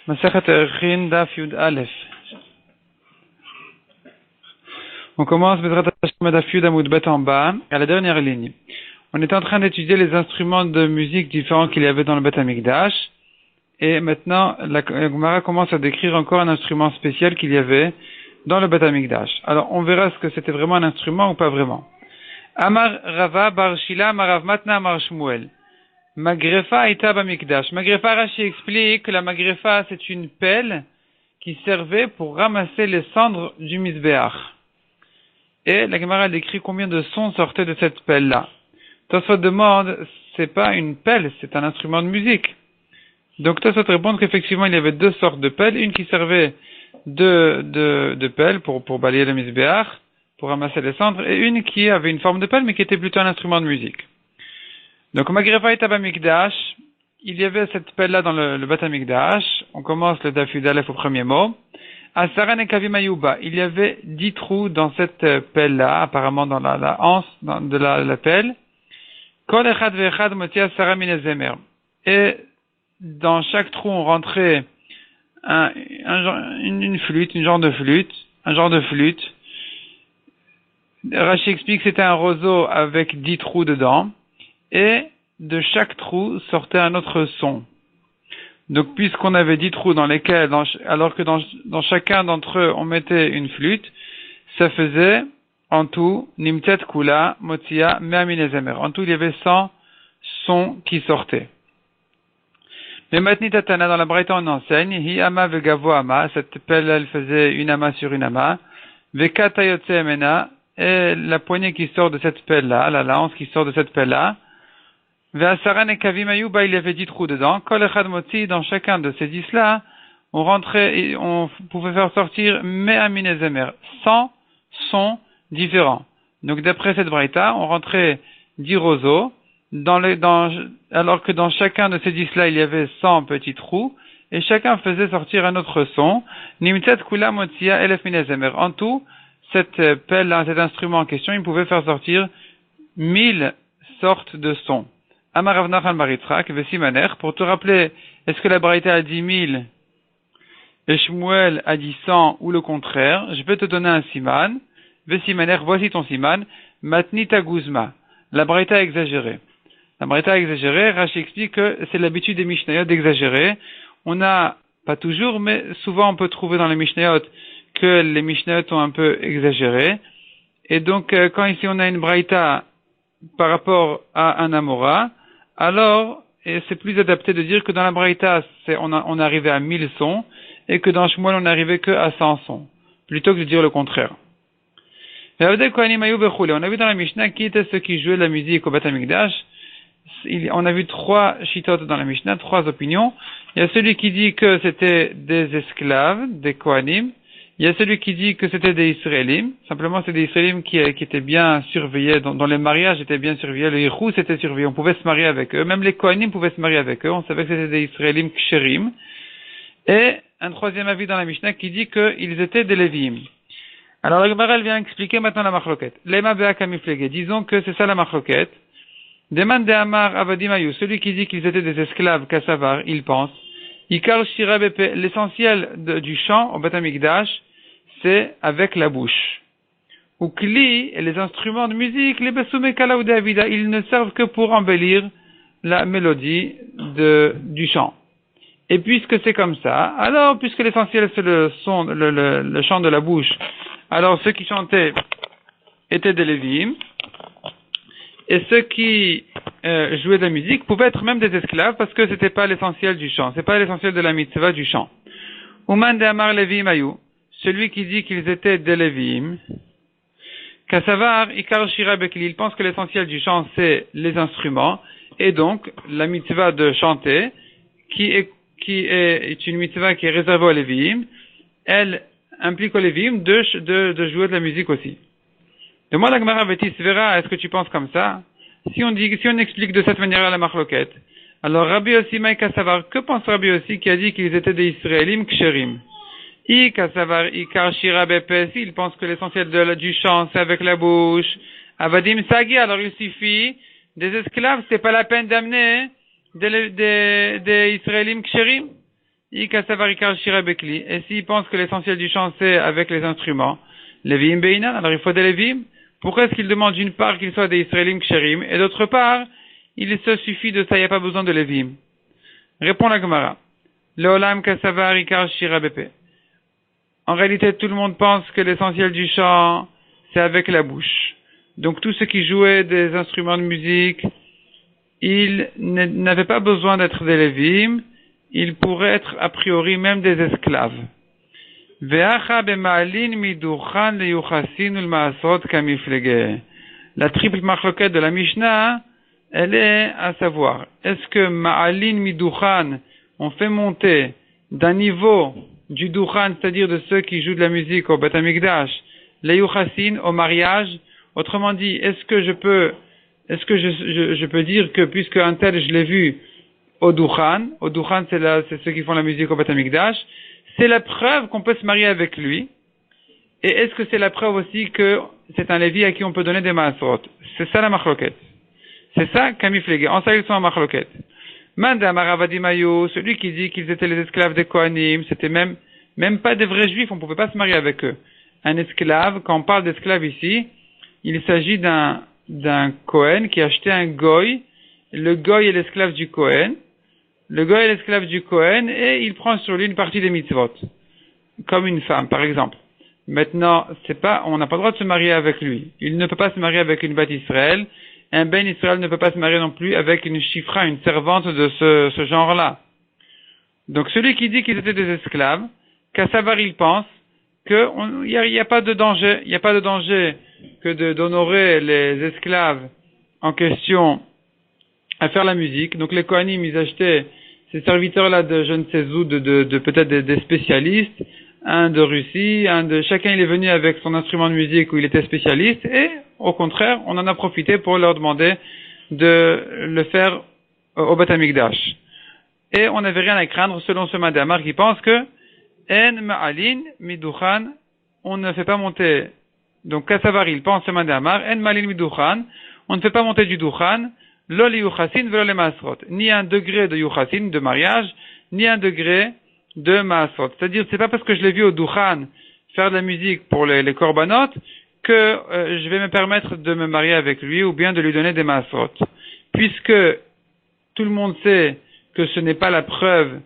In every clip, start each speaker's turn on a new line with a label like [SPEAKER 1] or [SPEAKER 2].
[SPEAKER 1] Masechet Erchin Daf Yud Aleph. On commence Bezrat Hashem Daf Yud Amud Bet en bas, à la dernière ligne. On était en train d'étudier les instruments de musique différents qu'il y avait dans le Bet Hamikdash. Et maintenant, la Gemara commence à décrire encore un instrument spécial qu'il y avait dans le Bet Hamikdash. Alors, on verra ce que c'était vraiment un instrument ou pas vraiment. Amar Rava Bar Shila Marav Matna Amar Shmuel. Magrefa Ita Bamikdash. Magrefa, Rashi explique que la Magrefa, c'est une pelle qui servait pour ramasser les cendres du Mizbeach. Et la Gemara décrit combien de sons sortaient de cette pelle-là. Tosfot demande, c'est pas une pelle, c'est un instrument de musique. Donc Tosfot répond qu'effectivement il y avait deux sortes de pelles, une qui servait de pelle pour balayer le Mizbeach, pour ramasser les cendres, et une qui avait une forme de pelle mais qui était plutôt un instrument de musique. Donc, Magrefa et Tabamikdash, il y avait cette pelle-là dans le Bat Hamikdash. On commence le Daf Yud Aleph au premier mot. Asaran et Kavim Ayuba, il y avait 10 trous dans cette pelle-là, apparemment dans la anse de la pelle. Kol echad ve'echad moti asara min ezemer. Et dans chaque trou, on rentrait une flûte, un genre de flûte. Rashi explique que c'était un roseau avec 10 trous dedans. Et de chaque trou sortait un autre son. Donc, puisqu'on avait 10 trous dans lesquels, alors que dans chacun d'entre eux, on mettait une flûte, ça faisait, en tout, Nimtet Kula, Motia, Me'aminezemer. En tout, il y avait 100 sons qui sortaient. Mais Matni Tatana, dans la Braïta, on enseigne, Hi Ama Vegavo Ama, cette pelle, elle faisait une ama sur une ama, Vekata Yotse Emena, et la poignée qui sort de cette pelle-là, la lance qui sort de cette pelle-là, Ve'asaran et Kavim Ayuba, il y avait 10 trous dedans. Kol echad motzi, dans chacun de ces 10-là, on rentrait et on pouvait faire sortir Me'aminezemer, 100 sons différents. Donc d'après cette braïta, on rentrait 10 roseaux, alors que dans chacun de ces 10-là, il y avait 100 petits trous, et chacun faisait sortir un autre son. Nimtet kula motzia elef minezemer. En tout, cette pelle, cet instrument en question, il pouvait faire sortir 1000 sortes de sons. Amar Rav Nachman bar Yitzchak, Vesimaner, pour te rappeler, est-ce que la Braïta a dit 1000 et Shmuel a dit 100 ou le contraire, je peux te donner un siman. Vesimaner, voici ton siman. Matnita Guzma. La Braïta a exagéré. Rashi explique que c'est l'habitude des Mishnayot d'exagérer. On a, pas toujours, mais souvent on peut trouver dans les Mishnayot que les Mishnayot ont un peu exagéré. Et donc, quand ici on a une Braïta par rapport à un Amora, alors, c'est plus adapté de dire que dans la Braïta, on est arrivé à 1000 sons, et que dans Shmuel, on n'est arrivé que à 100 sons, plutôt que de dire le contraire. On a vu dans la Mishnah qui étaient ceux qui jouaient de la musique au Bat Hamikdash. On a vu 3 shittot dans la Mishnah, 3 opinions. Il y a celui qui dit que c'était des esclaves, des Kohanim. Il y a celui qui dit que c'était des Israélim. Simplement, c'est des Israélim qui étaient bien surveillés, dont les mariages étaient bien surveillés. Le Yichous était surveillé. On pouvait se marier avec eux. Même les Kohanim pouvaient se marier avec eux. On savait que c'était des Israélim Ksherim. Et un troisième avis dans la Mishnah qui dit qu'ils étaient des Léviim. Alors, la Gemara vient expliquer maintenant la machloket. Lema be'a kamiflege. Disons que c'est ça la machloket. Demande de Amar Avadim Ayu. Celui qui dit qu'ils étaient des esclaves Kassavar, il pense. Ikar Shira Bepe. L'essentiel du chant au Bat Hamikdash, c'est avec la bouche. Ou Kli, et les instruments de musique, les Besume Kala ou Davida, ils ne servent que pour embellir la mélodie du chant. Et puisque c'est comme ça, alors, puisque l'essentiel c'est le son, le chant de la bouche, alors ceux qui chantaient étaient des Lévi'im, et ceux qui jouaient de la musique pouvaient être même des esclaves parce que c'était pas l'essentiel du chant, c'est pas l'essentiel de la mitzvah du chant. Uman de Amar Levi'im Ayu, celui qui dit qu'ils étaient des Lévi'im, Kassavar Ikar Shira Bekli, il pense que l'essentiel du chant c'est les instruments, et donc la mitzvah de chanter, qui est une mitzvah qui est réservée aux Lévi'im, elle implique aux Lévi'im de jouer de la musique aussi. Demande à Gemara Betis Vera, est-ce que tu penses comme ça? Si on explique de cette manière la machloket, alors Rabbi Yossi Maï Kassavar, que pense Rabbi Yossi qui a dit qu'ils étaient des Israélim Ksherim? Kassavar Ikar Shira Bepes, il pense que l'essentiel du chant c'est avec la bouche. Avadim Sagi, alors il suffit des esclaves, c'est pas la peine d'amener des Israélim Ksherim. Et s'il pense que l'essentiel du chant c'est avec les instruments, Levim Beinan, alors il faut des Levim. Pourquoi est-ce qu'il demande d'une part qu'ils soient des Israélim Ksherim et d'autre part, il se suffit de ça, il n'y a pas besoin de Levim? Répond la Gemara. Leolam Kasavar Ikar Shira Bepe. En réalité, tout le monde pense que l'essentiel du chant c'est avec la bouche. Donc tous ceux qui jouaient des instruments de musique, ils n'avaient pas besoin d'être des Lévim, ils pourraient être a priori même des esclaves. La triple marloquette de la Mishnah, elle est à savoir, est-ce que Ma'alin Miduchan, on fait monter d'un niveau du Duchan, c'est-à-dire de ceux qui jouent de la musique au Beth Amikdash, les Yuchasin au mariage, autrement dit, est-ce que je peux dire que puisque un tel je l'ai vu au Duchan c'est ceux qui font la musique au Beth Amikdash, c'est la preuve qu'on peut se marier avec lui. Et est-ce que c'est la preuve aussi que c'est un Lévi à qui on peut donner des maasrot? C'est ça la machloket. C'est ça Kamiflege. En ça ils sont en machloket. Manda Maravadimayo, celui qui dit qu'ils étaient les esclaves des Kohanim, c'était même pas des vrais juifs, on ne pouvait pas se marier avec eux. Un esclave, quand on parle d'esclave ici, il s'agit d'un Kohen qui a acheté un Goy. Le Goy est l'esclave du Kohen. Le Goy est l'esclave du Kohen et il prend sur lui une partie des mitzvot. Comme une femme, par exemple. Maintenant, on n'a pas le droit de se marier avec lui. Il ne peut pas se marier avec une Bat Israël. Un Ben Israël ne peut pas se marier non plus avec une Shifra, une servante de ce genre-là. Donc celui qui dit qu'ils étaient des esclaves, qu'à savoir il pense qu'il n'y a pas de danger. Il n'y a pas de danger que d'honorer les esclaves en question à faire la musique. Donc les Kohanim, ils achetaient ces serviteurs-là de je ne sais où, de peut-être des spécialistes, un de Russie, chacun il est venu avec son instrument de musique où il était spécialiste, et au contraire, on en a profité pour leur demander de le faire au Beth Amikdash. Et on n'avait rien à craindre selon ce Madamar qui pense que En Ma'alin Miduchan, on ne fait pas monter. Donc Kassavar il pense ce Madamar, En Ma'alin Miduchan, on ne fait pas monter du Duchan, Lo li Yuchasin velo le Masrot, ni un degré de Yuchasin, de mariage, ni un degré de Masrot. C'est-à-dire, c'est pas parce que je l'ai vu au Duchan faire de la musique pour les korbanot que je vais me permettre de me marier avec lui ou bien de lui donner des Masrot. Puisque tout le monde sait que ce n'est pas la preuve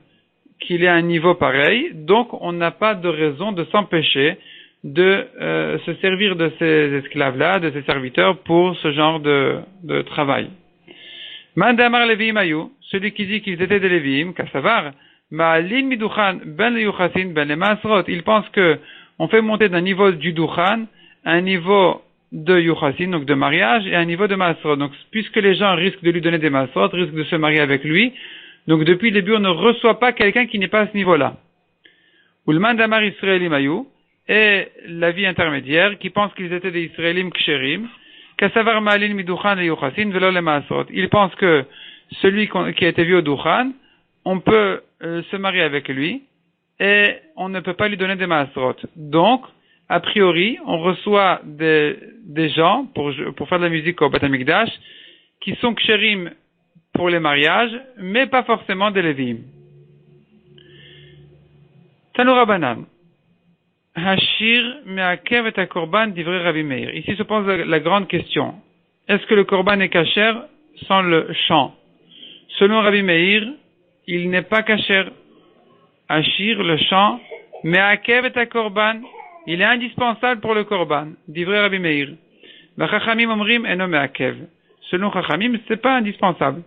[SPEAKER 1] qu'il est à un niveau pareil, donc on n'a pas de raison de s'empêcher de se servir de ces esclaves-là, de ces serviteurs pour ce genre de travail. Mandamar Leviim Ayu, celui qui dit qu'ils étaient des Léviim, Kassavar, Ma'alin Miduchan ben le Yuchasin ben le Masrot, il pense que on fait monter d'un niveau du Duchan à un niveau de Yuchasin, donc de mariage, et à un niveau de Masrot. Donc puisque les gens risquent de lui donner des Masrot, risquent de se marier avec lui, donc depuis le début on ne reçoit pas quelqu'un qui n'est pas à ce niveau-là. Ou le Mandamar Israélim Ayu, et la vie intermédiaire, qui pense qu'ils étaient des Israélim Ksherim, Kassavar Ma'alin Miduchan le Yuchasin velo le Masrot. Il pense que celui qui a été vu au Duchan, on peut se marier avec lui et on ne peut pas lui donner des Masrot. Donc, a priori, on reçoit des gens pour faire de la musique au Beth Amikdash qui sont ksherim pour les mariages, mais pas forcément des Lévim. Tanoura Banan. Hashir me'akev et korban divrei Rabbi Meir. Ici se pose la grande question. Est-ce que le korban est kasher sans le chant? Selon Rabbi Meir, il n'est pas kasher. Hashir, le chant, me'akev et korban, il est indispensable pour le korban. Divrei Rabbi Meir. Chachamim omrim eno me'akev. Selon Chachamim, c'est pas indispensable.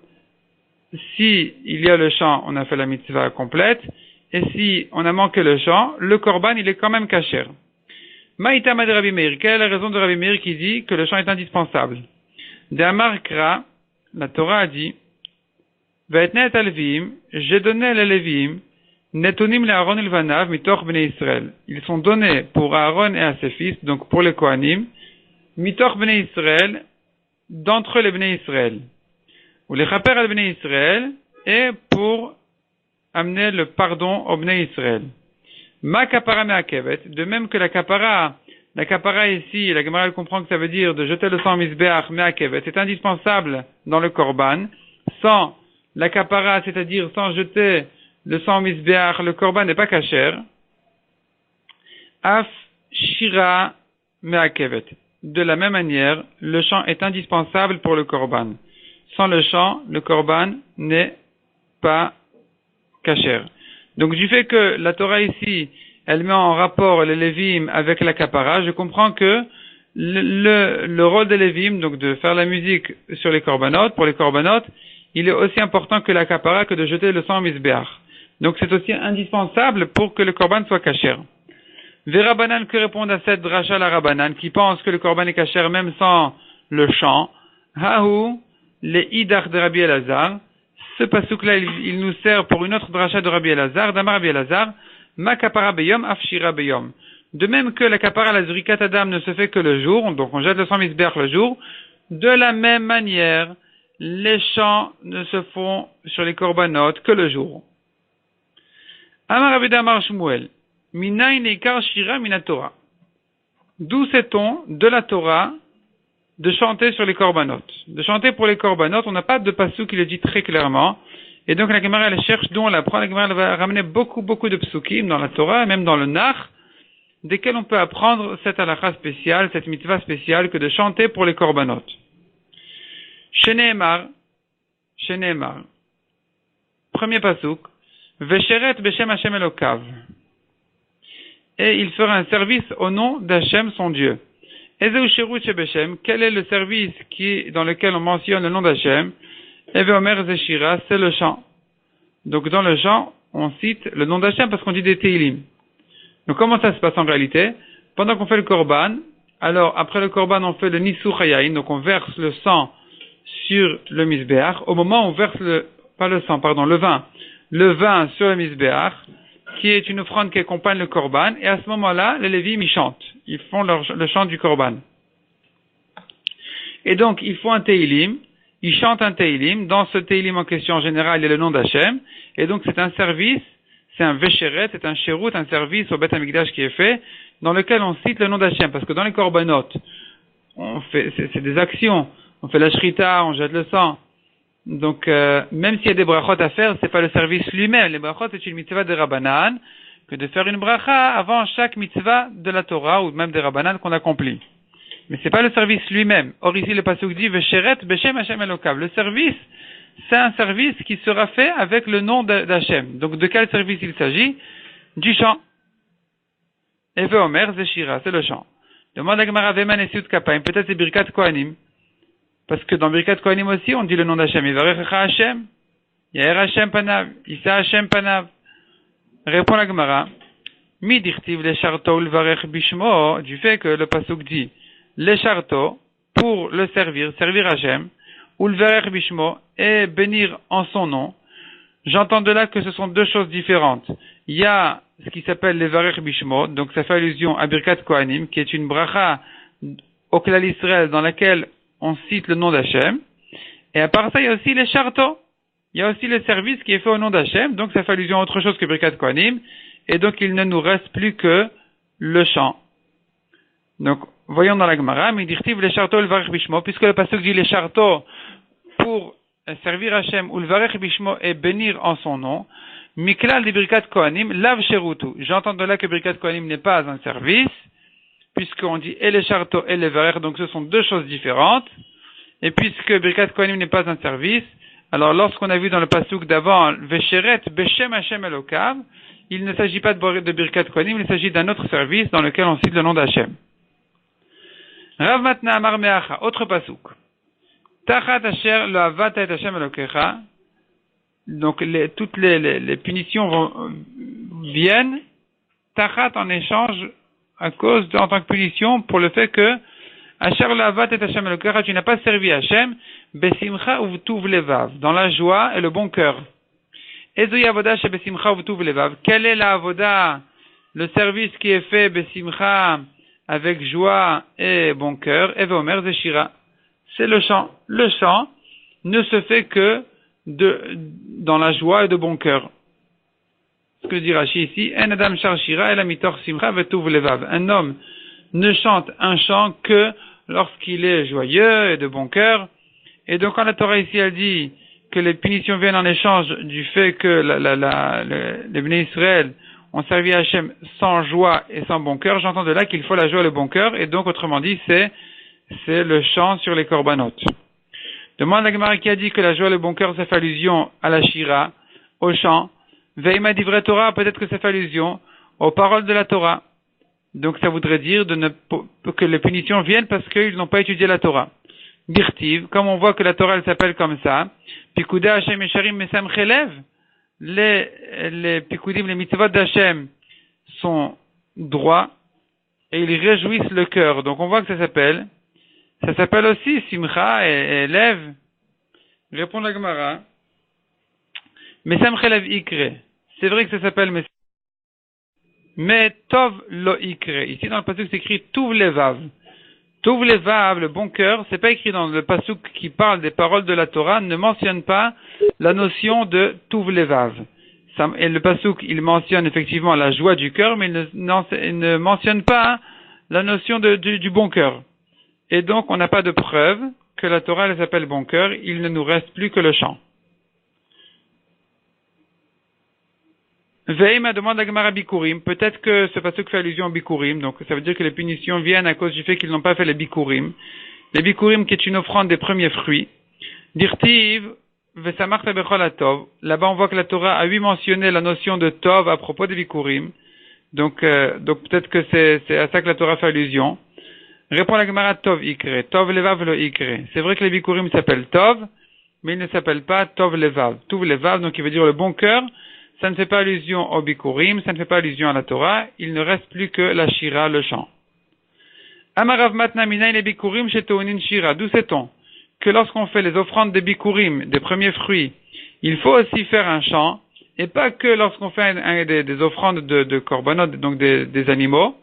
[SPEAKER 1] Si il y a le chant, on a fait la mitzvah complète. Et si on a manqué le chant, le korban, il est quand même kasher. Maïtama de Rabbi Meir. Quelle est la raison de Rabbi Meir qui dit que le chant est indispensable? De Amar Kra, la Torah a dit, Va'etnet al-Levim, j'ai donné les Lévim, Netonim le Aaron il-Vanav, mitoch bnei Israël. Ils sont donnés pour Aaron et à ses fils, donc pour les Kohanim, mitoch bnei Israël, d'entre les bnei Israël. Ou les chaper al bnei Israël, et pour amener le pardon au bnei Israël. Ma kapara me'akevet, de même que la kapara ici, la Gemara comprend que ça veut dire de jeter le sang misbeach me'akevet, c'est indispensable dans le korban. Sans la kapara, c'est-à-dire sans jeter le sang au misbéach, le korban n'est pas kasher, af shira me'akevet. De la même manière, le chant est indispensable pour le korban. Sans le chant, le korban n'est pas kasher. Donc du fait que la Torah ici, elle met en rapport les lévim avec la kapara, je comprends que le rôle des lévim, donc de faire la musique sur les korbanot, pour les korbanot, il est aussi important que la kapara, que de jeter le sang au misbéach. Donc c'est aussi indispensable pour que le korban soit kasher. Vérabanan, que répondent à cette dracha la Rabanan, qui pense que le korban est kasher même sans le chant. Hahu, les idach de Rabbi Elazar. Ce pasouk-là, il nous sert pour une autre dracha de Rabbi Elazar, d'Amar Rabbi Elazar, ma kapara beyom, afshira beyom. De même que la kapara, la zurikat adam, ne se fait que le jour, donc on jette le sang misbéach le jour, de la même manière, les chants ne se font sur les korbanot que le jour. Amar Rabbi Damar Shmuel. Minayin ikar shira mina Torah. D'où sait-on de la Torah de chanter sur les korbanot? De chanter pour les korbanot, on n'a pas de passou qui le dit très clairement. Et donc la Gemara elle cherche d'où on l'apprend. La Gemara elle va ramener beaucoup de psukim dans la Torah, et même dans le Nach, desquels on peut apprendre cette halakha spéciale, cette mitzvah spéciale que de chanter pour les korbanot. Sheneemar. Premier pasouk. Vesheret beshem Hashem Elokav. Et il fera un service au nom d'Hachem, son Dieu. Ezeu Shirut Shebeshem, quel est le service dans lequel on mentionne le nom d'Hachem? Eve Omer Zeshira, c'est le chant. Donc dans le chant, on cite le nom d'Hachem parce qu'on dit des Teilim. Donc comment ça se passe en réalité? Pendant qu'on fait le korban, alors après le korban on fait le Nisur Hayayin, donc on verse le sang sur le misbéach. Au moment où on verse le vin sur le misbéach, qui est une offrande qui accompagne le korban, et à ce moment-là, les lévim, ils chantent. Ils font le chant du korban. Et donc, ils font un teilim, ils chantent un teilim. Dans ce teilim en question, en général, il y a le nom d'Hachem. Et donc, c'est un service, c'est un vesheret, c'est un sherut, un service au Beth Amikdash qui est fait, dans lequel on cite le nom d'Hachem. Parce que dans les korbanot, c'est des actions. On fait la shrita, on jette le sang. Donc, même s'il y a des brachot à faire, c'est pas le service lui-même. Les brachot, c'est une mitzvah de Rabbanan, que de faire une bracha avant chaque mitzvah de la Torah, ou même des Rabbanan qu'on accomplit. Mais c'est pas le service lui-même. Or, ici, le pasuk dit, Vesheret Beshem Hashem Elokav. Le service, c'est un service qui sera fait avec le nom d'Hachem. Donc, de quel service il s'agit? Du chant. Eve Omer Zeshira, c'est le chant. Demande à Gemara Veman et Siut Kapayim. Peut-être c'est Birkat Kohanim. Parce que dans Birkat Kohanim aussi, on dit le nom d'Hachem. Yivarechecha Hashem, Yair Hashem Panav, Issa Hashem Panav. Répond la Gemara. Mi dirtiv le charto l'varech bishmo, du fait que le pasuk dit le charto pour le servir Hashem, ou l'varech bishmo et bénir en son nom. J'entends de là que ce sont deux choses différentes. Il y a ce qui s'appelle le varech bishmo, donc ça fait allusion à Birkat Kohanim, qui est une bracha au Klal Israël dans laquelle on cite le nom d'Hachem. Et à part ça, il y a aussi les charto. Il y a aussi le service qui est fait au nom d'Hachem. Donc, ça fait allusion à autre chose que Birkat Kohanim. Et donc, il ne nous reste plus que le chant. Donc, voyons dans la Gemara. Midirtiv les charto le varech bishmo. Puisque le pasuk dit les charto pour servir Hachem ou le varech bishmo et bénir en son nom. Miklal de Birkat Kohanim lav sherutu. J'entends de là que Birkat Kohanim n'est pas un service. Puisqu'on dit et les charto et les varech, donc ce sont deux choses différentes. Et puisque Birkat Kohanim n'est pas un service, alors lorsqu'on a vu dans le pasuk d'avant, Vesheret Beshem Hashem Elokav, il ne s'agit pas de Birkat Kohanim, il s'agit d'un autre service dans lequel on cite le nom d'Hachem. Rav Matna Amar Meacha, autre pasuk. Tachat Asher lo avata et Hashem Elokecha, donc toutes les punitions viennent, Tachat en échange à cause en tant que punition pour le fait que Asher lavat et Hashem Elokecha, tu n'as pas servi Hashem, besimcha uvtuv levav, dans la joie et le bon cœur. Ezoy avoda she besimcha uvtuv levav. Quelle est la avoda, le service qui est fait besimcha avec joie et bon cœur? Evomer zeshira. C'est le chant. Le chant ne se fait que dans la joie et de bon cœur. Ce que dit Rashi ici, En adam shar shira el mitor simcha vetuv levav. Un homme ne chante un chant que lorsqu'il est joyeux et de bon cœur. Et donc quand la Torah ici elle dit que les punitions viennent en échange du fait que les Bnei Israël ont servi à Hachem sans joie et sans bon cœur, j'entends de là qu'il faut la joie et le bon cœur, et donc autrement dit, c'est le chant sur les korbanot. Demande la Gemara qui a dit que la joie et le bon cœur, ça fait allusion à la shira, au chant. Veima d'ivre Torah, peut-être que ça fait allusion aux paroles de la Torah. Donc ça voudrait dire que les punitions viennent parce qu'ils n'ont pas étudié la Torah. Birtiv, comme on voit que la Torah elle s'appelle comme ça, Pikuda Hashem Esharim Mesam Chelev, les Pikudim, les mitzvot d'Hashem sont droits et ils réjouissent le cœur. Donc on voit que ça s'appelle aussi Simcha et Lev. Répond la Gemara. Mesam Chelev Ikre. C'est vrai que ça s'appelle Mesam. Mais Tov Lo Ikre. Ici dans le pasuk c'est écrit Tuv Levav. Tuv Levav, le bon cœur, c'est pas écrit dans le pasuk qui parle des paroles de la Torah, ne mentionne pas la notion de Tuv Levav. Et le pasuk, il mentionne effectivement la joie du cœur, mais il ne mentionne pas la notion du bon cœur. Et donc, on n'a pas de preuve que la Torah, elle s'appelle bon cœur, il ne nous reste plus que le chant. Veima demande à Gemara Bikurim, peut-être que ce pasuk fait allusion au Bikurim, donc ça veut dire que les punitions viennent à cause du fait qu'ils n'ont pas fait les Bikurim. Les Bikurim qui est une offrande des premiers fruits. Dirtiv, Vesamarta Bechol Atov. Là-bas on voit que la Torah a mentionné la notion de Tov à propos des Bikurim. Donc peut-être que c'est à ça que la Torah fait allusion. Répond la Gemara Tov Ikre, Tov Levav Lo Ikre. C'est vrai que les Bikurim s'appellent Tov, mais ils ne s'appellent pas Tov Levav. Tov Levav, donc il veut dire le bon cœur. Ça ne fait pas allusion au Bikurim, ça ne fait pas allusion à la Torah, il ne reste plus que la Shira, le chant. Amarav matna minayin les Bikurim chez Tounin Shira. D'où sait-on que lorsqu'on fait les offrandes des Bikurim, des premiers fruits, il faut aussi faire un chant, et pas que lorsqu'on fait des offrandes de korbanot, donc des animaux.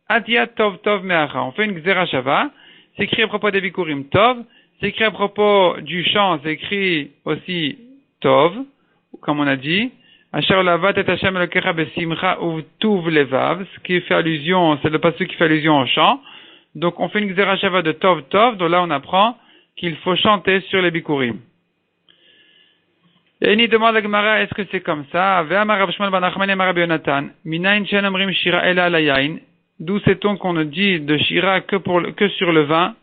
[SPEAKER 1] Atia tov tov me'acha. On fait une gzera shava, c'est écrit à propos des Bikurim tov, c'est écrit à propos du chant, c'est écrit aussi tov, comme on a dit. Asher lavat et Hashem elokecha besimcha uv levav, ce qui fait allusion, c'est le passage qui fait allusion au chant. Donc on fait une gzera shava de tov tov, donc là on apprend qu'il faut chanter sur les bikurim. Et il demande à Gemara, est-ce que c'est comme ça? Ve'amar Rav Shmuel ben Nachman et Rabbi Yonatan, minayin she'en omrim shira ela ala yain. D'où sait-on qu'on ne dit de shira que sur le vin,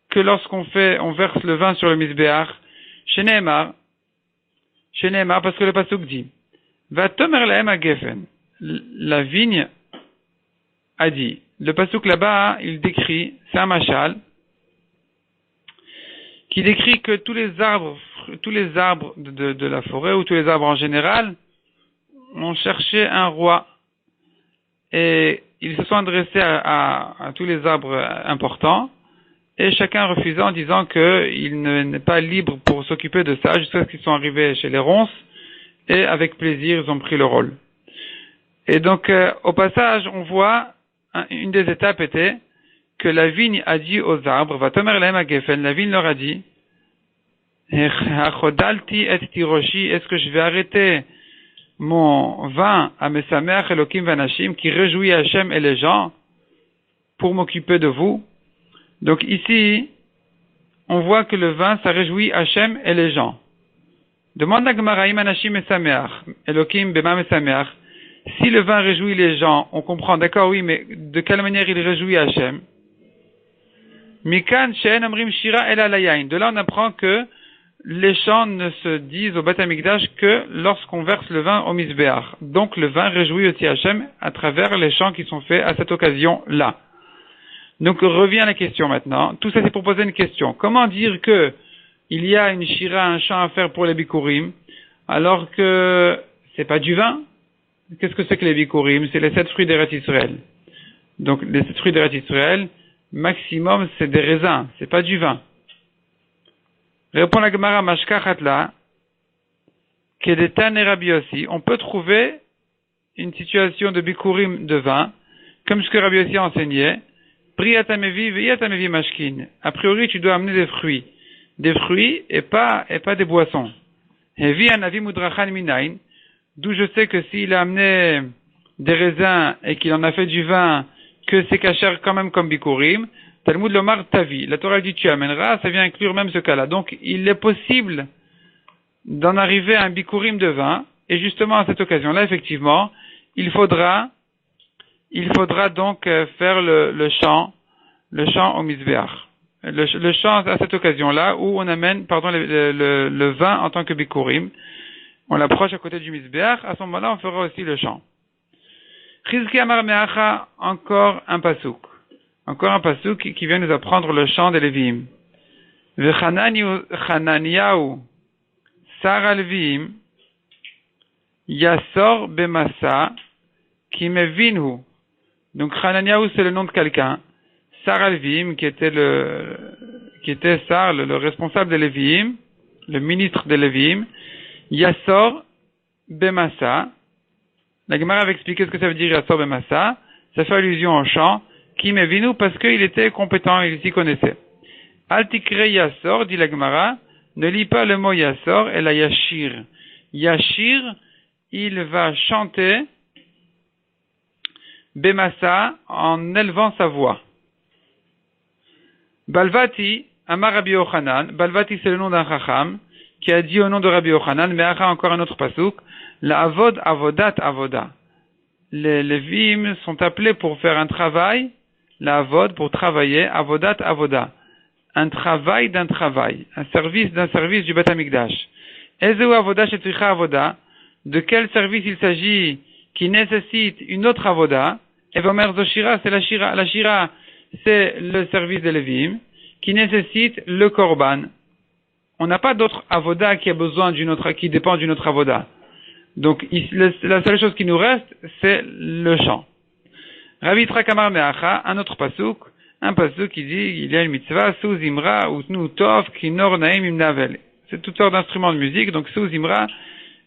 [SPEAKER 1] que lorsqu'on verse le vin sur le misbéach? Sheneemar, parce que le pasuk dit, va tomer lahem a gefen. La vigne a dit. Le pasuk là-bas, il décrit, c'est un machal, qui décrit que tous les arbres de la forêt, ou tous les arbres en général, ont cherché un roi. Et ils se sont adressés à tous les arbres importants, et chacun refusait en disant qu'il n'est pas libre pour s'occuper de ça, jusqu'à ce qu'ils sont arrivés chez les ronces, et avec plaisir, ils ont pris le rôle. Et donc, au passage, on voit, une des étapes était que la vigne a dit aux arbres, va tomer lahem a gefen, la vigne leur a dit, est-ce que je vais arrêter mon vin à Mesameach Elokim Vanashim, qui réjouit Hachem et les gens, pour m'occuper de vous? Donc ici, on voit que le vin, ça réjouit Hachem et les gens. Demande à Gemara, Anashim Mesameach, Elokim Bema Mesameach. Si le vin réjouit les gens, on comprend, d'accord, oui, mais de quelle manière il réjouit Hachem? Mikan She'en Amrim Shira El Alayain. De là, on apprend que les chants ne se disent au Beth Amikdash que lorsqu'on verse le vin au Misbéach. Donc le vin réjouit aussi Hachem à travers les chants qui sont faits à cette occasion-là. Donc revient la question maintenant. Tout ça c'est pour poser une question. Comment dire que il y a une shira, un chant à faire pour les bikurim, alors que c'est pas du vin? Qu'est-ce que c'est que les bikurim? C'est les 7 fruits d'Eretz Israël. Donc les 7 fruits d'Eretz Israël, maximum c'est des raisins, c'est pas du vin. Répond la Gemara Mashkachatla, Kedetan et Rabbi Yossi. On peut trouver une situation de bikurim de vin, comme ce que Rabbi Yossi enseignait. Priatamevi, veyatamevi mashkin. A priori, tu dois amener des fruits et pas des boissons. Hevi anavi mudrachan minain. D'où je sais que s'il a amené des raisins et qu'il en a fait du vin, que c'est kasher quand même comme bikurim. Talmud lomar tavi. La Torah dit tu amèneras, ça vient inclure même ce cas-là. Donc, il est possible d'en arriver à un bikurim de vin, et justement à cette occasion-là, effectivement, il faudra donc faire le chant au Mizbeach. Le chant à cette occasion-là, où on amène, le vin en tant que bikurim, on l'approche à côté du Mizbeach, à ce moment-là, on fera aussi le chant. Chizki Amar Meacha, encore un pasouk qui vient nous apprendre le chant des Lévi'im. V'Chananiyahu Sar al-Levi'im Yasor Bemasa Kimevinhu. Donc Chananiyahu, c'est le nom de quelqu'un. Sar al-Levi'im, qui était Sar, le responsable des Lévi'im, le ministre des Lévi'im. Yasor Bemasa. La Gemara avait expliqué ce que ça veut dire Yasor Bemasa. Ça fait allusion au chant. Kimevinu, parce qu'il était compétent, il s'y connaissait. Altikre Yasor, dit la Gemara, ne lis pas le mot Yasor, et la Yashir. Yashir, il va chanter Bemasa en élevant sa voix. Balvati, Amar Rabbi Yochanan. Balvati, c'est le nom d'un Chacham qui a dit au nom de Rabbi Yochanan, mais encore un autre pasouk, la Avod, Avodat, Avoda. Les Lévi'im sont appelés pour faire un travail, la Avod, pour travailler, Avodat, Avoda. Un travail d'un travail, un service d'un service du Beth Amikdash. Ezeu Avoda shetricha Avoda. De quel service il s'agit qui nécessite une autre Avoda? Evomer Zoshira, c'est la Shira, c'est le service des Lévi'im, qui nécessite le Korban. On n'a pas d'autre Avoda qui dépend d'une autre Avoda. Donc, la seule chose qui nous reste, c'est le chant. Rabbi Yitzchak Amar Meacha, un autre pasouk qui dit, il y a une mitzvah, sous Imra, utnu tov, kinor naim imnavel. C'est toutes sortes d'instruments de musique, donc sous Imra,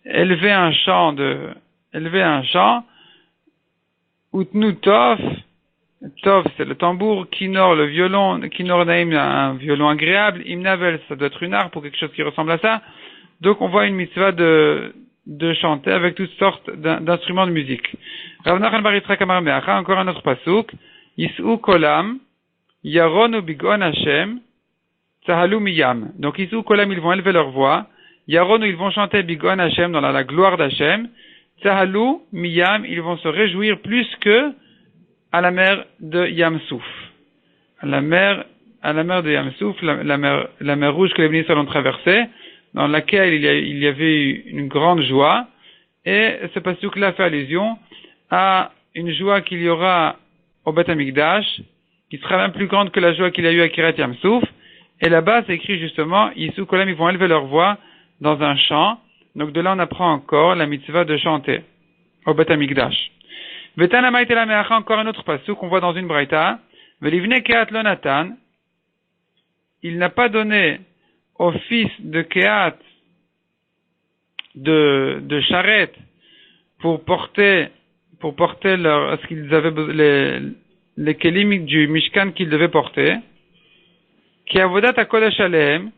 [SPEAKER 1] élever un chant, utnu tov, c'est le tambour, kinor, le violon, kinor naim, un violon agréable, imnavel, ça doit être une harpe ou quelque chose qui ressemble à ça. Donc, on voit une mitzvah de chanter avec toutes sortes d'instruments de musique. Rav Nachman bar Yitzchak Amar Meacha, encore un autre pasuk, Yis'u kolam, yaronu bigon Hashem, tzahalu miyam. Donc Yis'u kolam, ils vont élever leur voix, yaronu, ils vont chanter bigon Hashem dans la gloire d'Hashem, tzahalu miyam, ils vont se réjouir plus que à la mer de Yam-Souf. À la mer de Yam-Souf, la mer rouge que les Bnei Israël ont traversée, dans laquelle il y avait une grande joie, et ce pasuk-là fait allusion à une joie qu'il y aura au Beth Amikdash, qui sera même plus grande que la joie qu'il y a eu à Kiryat Yam-Souf, et là-bas c'est écrit justement, Yisou Kolam, ils vont élever leur voix dans un chant, donc de là on apprend encore la mitzvah de chanter au Beth Amikdash. Vetana Maïtela Meacha, encore un autre pasuk qu'on voit dans une braïta, Velivne Kehat Lonatan, il n'a pas donné au fils de Kehat de charrette pour porter ce qu'ils avaient les kelim du Mishkan qu'ils devaient porter, qui avodat à Kodesh Alehem,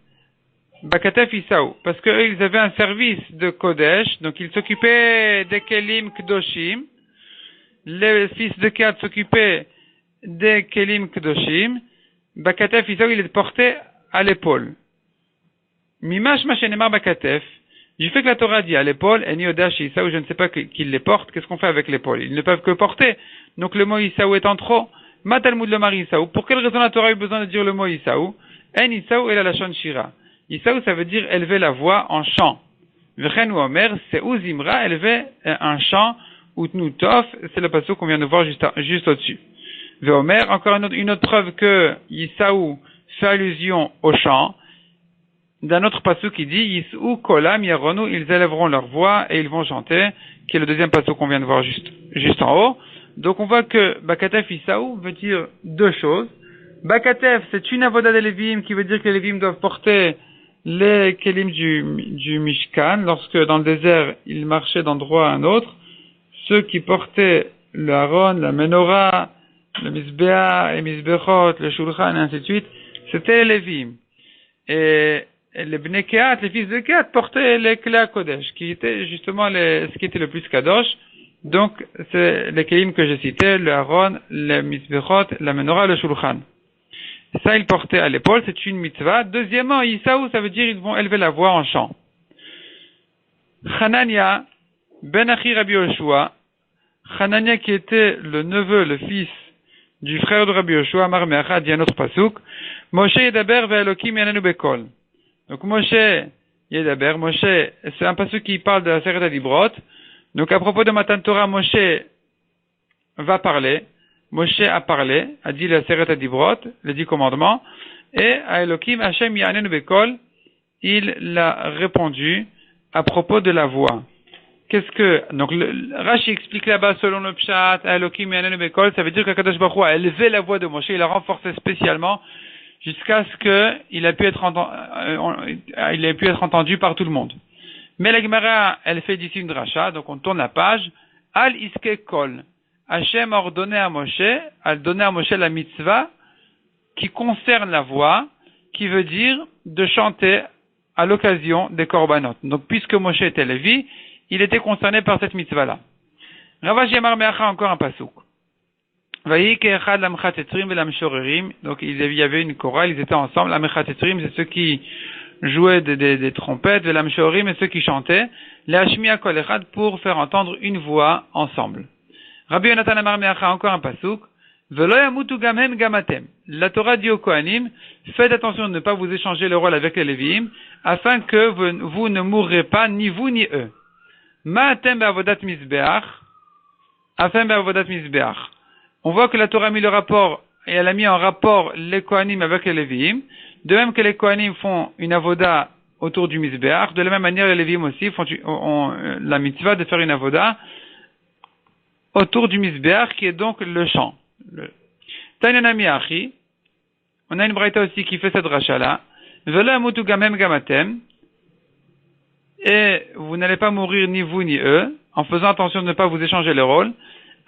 [SPEAKER 1] Bakatef Isaou, parce qu'eux ils avaient un service de Kodesh, donc ils s'occupaient des kelim Kdoshim, les fils de Kehat s'occupaient des kelim Kdoshim, Bakatef Isaou il est porté à l'épaule. Mimash Mashenemar Bakatef, du fait que la Torah dit à l'épaule, Eni Odash Isaou, je ne sais pas qu'ils les portent, qu'est-ce qu'on fait avec l'épaule? Ils ne peuvent que porter. Donc le mot Isaou étant trop, Ma Talmud le mari Isaou. Pour quelle raison la Torah a eu besoin de dire le mot Isaou? En Isaou et la Lashon Shira. Isaou, ça veut dire élever la voix en chant. V'chen ou Omer, c'est Uzimra, élever un chant, Utnu Tov, c'est le passage qu'on vient de voir juste au-dessus. Ve'omer, encore une autre preuve que Isaou fait allusion au chant. D'un autre passage qui dit Yis'u kolam yaronu, ils élèveront leur voix et ils vont chanter, qui est le deuxième passage qu'on vient de voir juste en haut. Donc on voit que Bakatef Isaou veut dire deux choses. Bakatef, c'est une avoda des Lévi'im qui veut dire que les Lévi'im doivent porter les kelim du Mishkan. Lorsque dans le désert, ils marchaient d'endroit à un autre, ceux qui portaient le Haron, la Menorah, le Mizbeah, les Mizbechot, le Shulchan, et ainsi de suite, c'était les Lévi'im. Et les Bnei Kehat, les fils de Kehat, portaient les Klei Kodesh, qui étaient justement ce qui était le plus Kadosh. Donc, c'est les kelim que j'ai cités, le Haron, le Mizbechot, la Menorah, le Shulchan. Ça, ils portaient à l'épaule, c'est une mitzvah. Deuxièmement, Isaou, ça veut dire ils vont élever la voix en chant. Hanania, ben Achi Rabbi Yoshua, Hanania qui était le neveu, le fils du frère de Rabbi Yoshua, Amar Meacha, dit un autre pasuk, Moshe Yedaber ve'Elokim yanenu bekol. Donc Moshe Yedaber, Moshe, c'est un pasuk qui parle de la Seret HaDibrot. Donc à propos de Matan Torah, Moshe va parler. Moshe a parlé, a dit la Seret HaDibrot, les 10 commandements, et à Elokim Hashem yanenu bekol, il l'a répondu à propos de la voix. Qu'est-ce que, donc, Rashi explique là-bas, selon le Pshat, Elokim yanenu bekol, ça veut dire que Kadosh Baruch Hu a élevé la voix de Moshe, il l'a renforcé spécialement, jusqu'à ce qu'il a pu être entendu par tout le monde. Mais la Gemara, elle fait d'ici une dracha, donc on tourne la page, Al iske kol. Hachem a ordonné à Moshe, a donné à Moshe la mitzvah, qui concerne la voix, qui veut dire de chanter à l'occasion des korbanot. Donc, puisque Moshe était Lévi, il était concerné par cette mitzvah-là. Ravash Yamar Meacha, encore un pasuk. Donc, il y avait une chorale, ils étaient ensemble. L'amchatetrim, c'est ceux qui jouaient des trompettes, et l'amshorim, c'est ceux qui chantaient. L'ashmiya kol echad, pour faire entendre une voix ensemble. Rabbi Yonatan Amar Meacha, encore un pasuk. Velo yamutu gamhem gamatem. La Torah dit aux Kohanim, faites attention de ne pas vous échanger le rôle avec les Lévi'im, afin que vous ne mourrez pas, ni vous ni eux. Ma'atem be'avodat mizbeach, afin be'avodat mizbeach. On voit que la Torah a mis le rapport, et elle a mis en rapport les Kohanim avec les Lévi'im, de même que les Kohanim font une avoda autour du mizbeach, de la même manière les Lévi'im aussi ont la mitzvah de faire une avoda autour du mizbeach, qui est donc le chant. Tanyanami Achi, on a une braïta aussi qui fait cette dracha-là. Vela amutu gamem gamatem, et vous n'allez pas mourir ni vous ni eux, en faisant attention de ne pas vous échanger les rôles.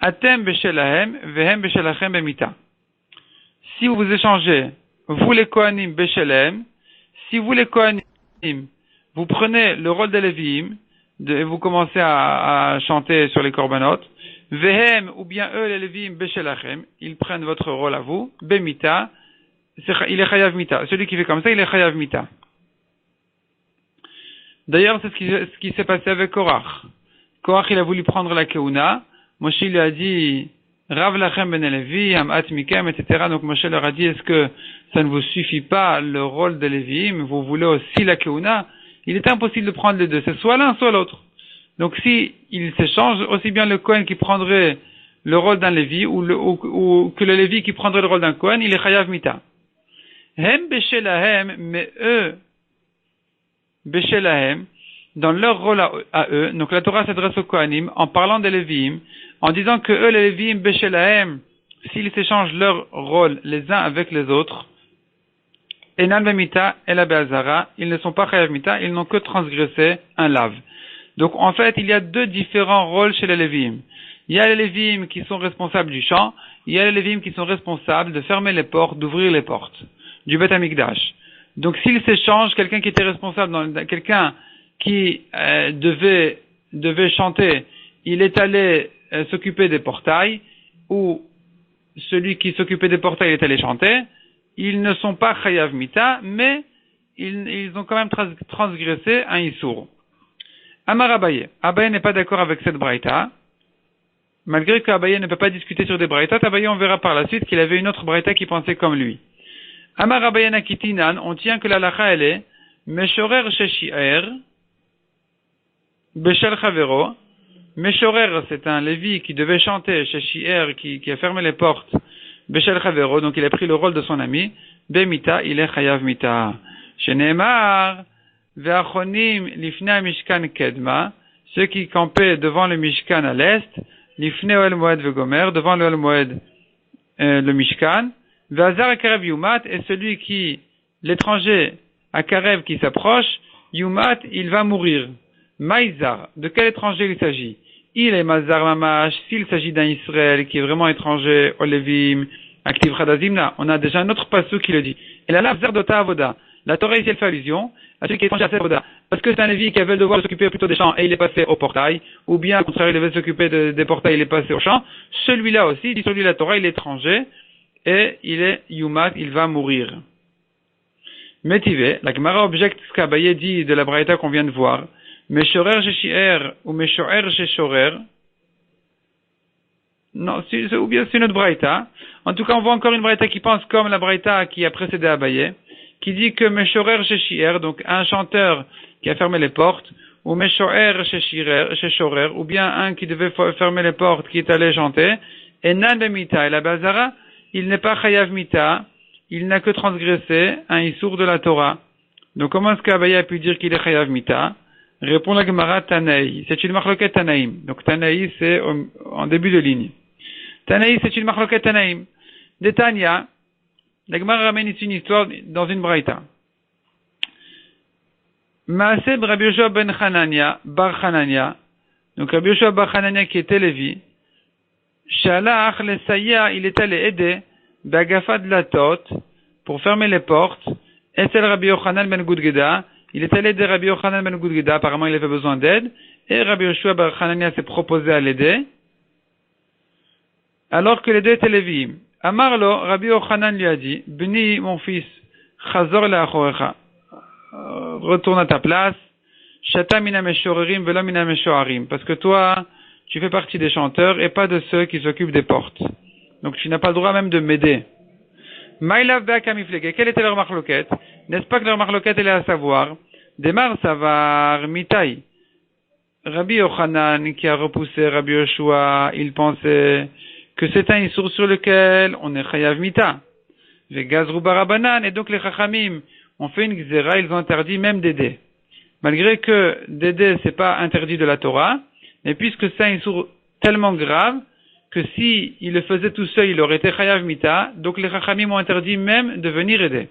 [SPEAKER 1] Atem beshelahem, vehem beshelachem bemita. Si vous vous échangez, vous les Kohanim beshelahem, si vous les Kohanim, vous prenez le rôle des Lévi'im, et vous commencez à chanter sur les korbanot, vehem, ou bien eux les Lévi'im beshelachem, ils prennent votre rôle à vous, bemita, il est chayav mita. Celui qui fait comme ça, il est chayav mita. D'ailleurs, c'est ce qui s'est passé avec Korach. Korach, il a voulu prendre la keuna. Moshe lui a dit, Rav lachem ben Levi, hamat mikem, etc. Donc Moshe leur a dit, est-ce que ça ne vous suffit pas le rôle de Lévi, mais vous voulez aussi la keuna? Il est impossible de prendre les deux. C'est soit l'un, soit l'autre. Donc si il s'échange, aussi bien le Kohen qui prendrait le rôle d'un Lévi, ou que le Lévi qui prendrait le rôle d'un Kohen, il est chayav mita. Hem beshelahem, mais eux, beshelahem, dans leur rôle à eux, donc la Torah s'adresse aux Kohanim en parlant des Lévi'im, en disant que eux, les Lévi'im, beshelahem, s'ils s'échangent leur rôle les uns avec les autres, enan bemita et la be'azara, ils ne sont pas chayav mita, ils n'ont que transgressé un lave. Donc en fait, il y a deux différents rôles chez les Lévi'im. Il y a les Lévi'im qui sont responsables du chant, il y a les Lévi'im qui sont responsables de fermer les portes, d'ouvrir les portes du Beth Amikdash. Donc s'ils s'échangent, quelqu'un qui était responsable, quelqu'un qui devait chanter, il est allé s'occuper des portails, ou celui qui s'occupait des portails est allé chanter, ils ne sont pas chayav mita, mais ils ont quand même transgressé un issour. Amar Abaye. Abaye n'est pas d'accord avec cette braïta. Malgré qu'Abaye ne peut pas discuter sur des braïtas, Abaye, on verra par la suite qu'il avait une autre braïta qui pensait comme lui. Amar Abaye nakitinan, on tient que la lacha elle est Meshorer sheshi'er Beshel Chavero. Meshorer, c'est un Lévi qui devait chanter chez Shi'er, qui a fermé les portes. Beshel Chavero, donc il a pris le rôle de son ami. Bemita, il est chayav mita. Chez Neymar, Ve'achonim lifnei Mishkan kedma, ceux qui campaient devant le Mishkan à l'est, lifnei Oel Moed vegomer, devant le Oel Moed, le Mishkan. Ve'azar akarev yumat, et celui qui, l'étranger akarev qui s'approche, yumat, il va mourir. Maïzar, de quel étranger il s'agit? Il est Mazar Mamash, s'il s'agit d'un Israël qui est vraiment étranger, au Lévim, Aktiv Chadazimna, on a déjà un autre passou qui le dit. Et là, la Zerdota Avoda, la Torah ici elle fait allusion à celui qui est étranger à cette Avoda. Parce que c'est un Lévi qui avait le devoir de s'occuper plutôt des champs et il est passé au portail, ou bien au contraire il devait s'occuper des portails, il est passé au champ. Celui-là aussi, dit celui de la Torah, il est étranger, et il est Yumat, il va mourir. Métivé, la Gemara objecte ce qu'Abaye dit de la Braïta qu'on vient de voir. Meshorer Sheshi'er ou Meshorer Sheshorer. Non, ou bien c'est une autre braïta. En tout cas, on voit encore une braïta qui pense comme la braïta qui a précédé Abaye, qui dit que Meshorer Sheshi'er, donc un chanteur qui a fermé les portes, ou Meshorer Sheshorer, ou bien un qui devait fermer les portes, qui est allé chanter, et Nan de Mita, et la Bazara, il n'est pas Chayav Mita, il n'a que transgressé un Issour de la Torah. Donc comment est-ce qu'Abaye a pu dire qu'il est Chayav Mita? Répond la Gemara Tanaï. C'est une marloquette Tanaïm. Donc Tanaï, c'est en début de ligne. Tanaï, c'est une marloquette Tanaïm. De Tanya, la Gemara ramène ici une histoire dans une braïta. Maaseh Rabbi Yoshua ben Hanania, bar Hanania. Donc Rabbi Yoshua bar Hanania qui était Lévi. Shalach le Saya, il est allé aider Bagafa de la Tot pour fermer les portes. Et c'est Rabbi Yochanan ben Gudgeda. Il est allé aider Rabbi Yochanan ben Gudgeda, apparemment il avait besoin d'aide, et Rabbi Yoshua bar Hanania s'est proposé à l'aider, alors que les deux étaient Lévi'im. Amarlo, Rabbi Yochanan lui a dit, Bni, mon fils, Chazor le'achorecha, retourne à ta place, Shata mina meshorerim velo mina meshoarim, parce que toi, tu fais partie des chanteurs et pas de ceux qui s'occupent des portes. Donc tu n'as pas le droit même de m'aider. Maïlav be'akamiflege, quelle était leur marloquette? N'est-ce pas que leur marloquette elle est à savoir? Demar savar mitai. Rabbi Yochanan qui a repoussé Rabbi Yoshua, il pensait que c'est un issour sur lequel on est chayav mita. Vegazru barabanan, et donc les chachamim ont fait une gzera, ils ont interdit même d'aider. Malgré que d'aider c'est pas interdit de la Torah, mais puisque c'est un issour tellement grave, que si il le faisait tout seul, il aurait été chayav mita, donc les chachamim ont interdit même de venir aider.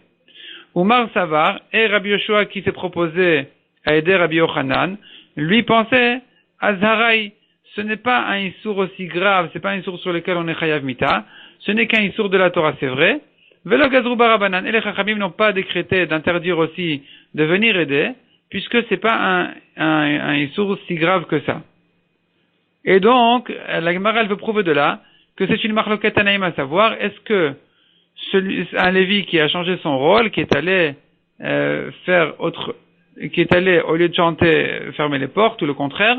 [SPEAKER 1] Oumar Savar, et Rabbi Yoshua qui s'est proposé à aider Rabbi Yochanan, lui pensait, Azharai, ce n'est pas un issour aussi grave, c'est pas un issour sur lequel on est chayav mita, ce n'est qu'un issour de la Torah, c'est vrai. Velo gazru barabanan, et les chachamim n'ont pas décrété d'interdire aussi de venir aider, puisque c'est pas un issour si grave que ça. Et donc, la Gemara elle veut prouver de là que c'est une marloquette Tanaïm, à savoir, est-ce que un Lévi qui a changé son rôle, qui est allé qui est allé, au lieu de chanter, fermer les portes, ou le contraire.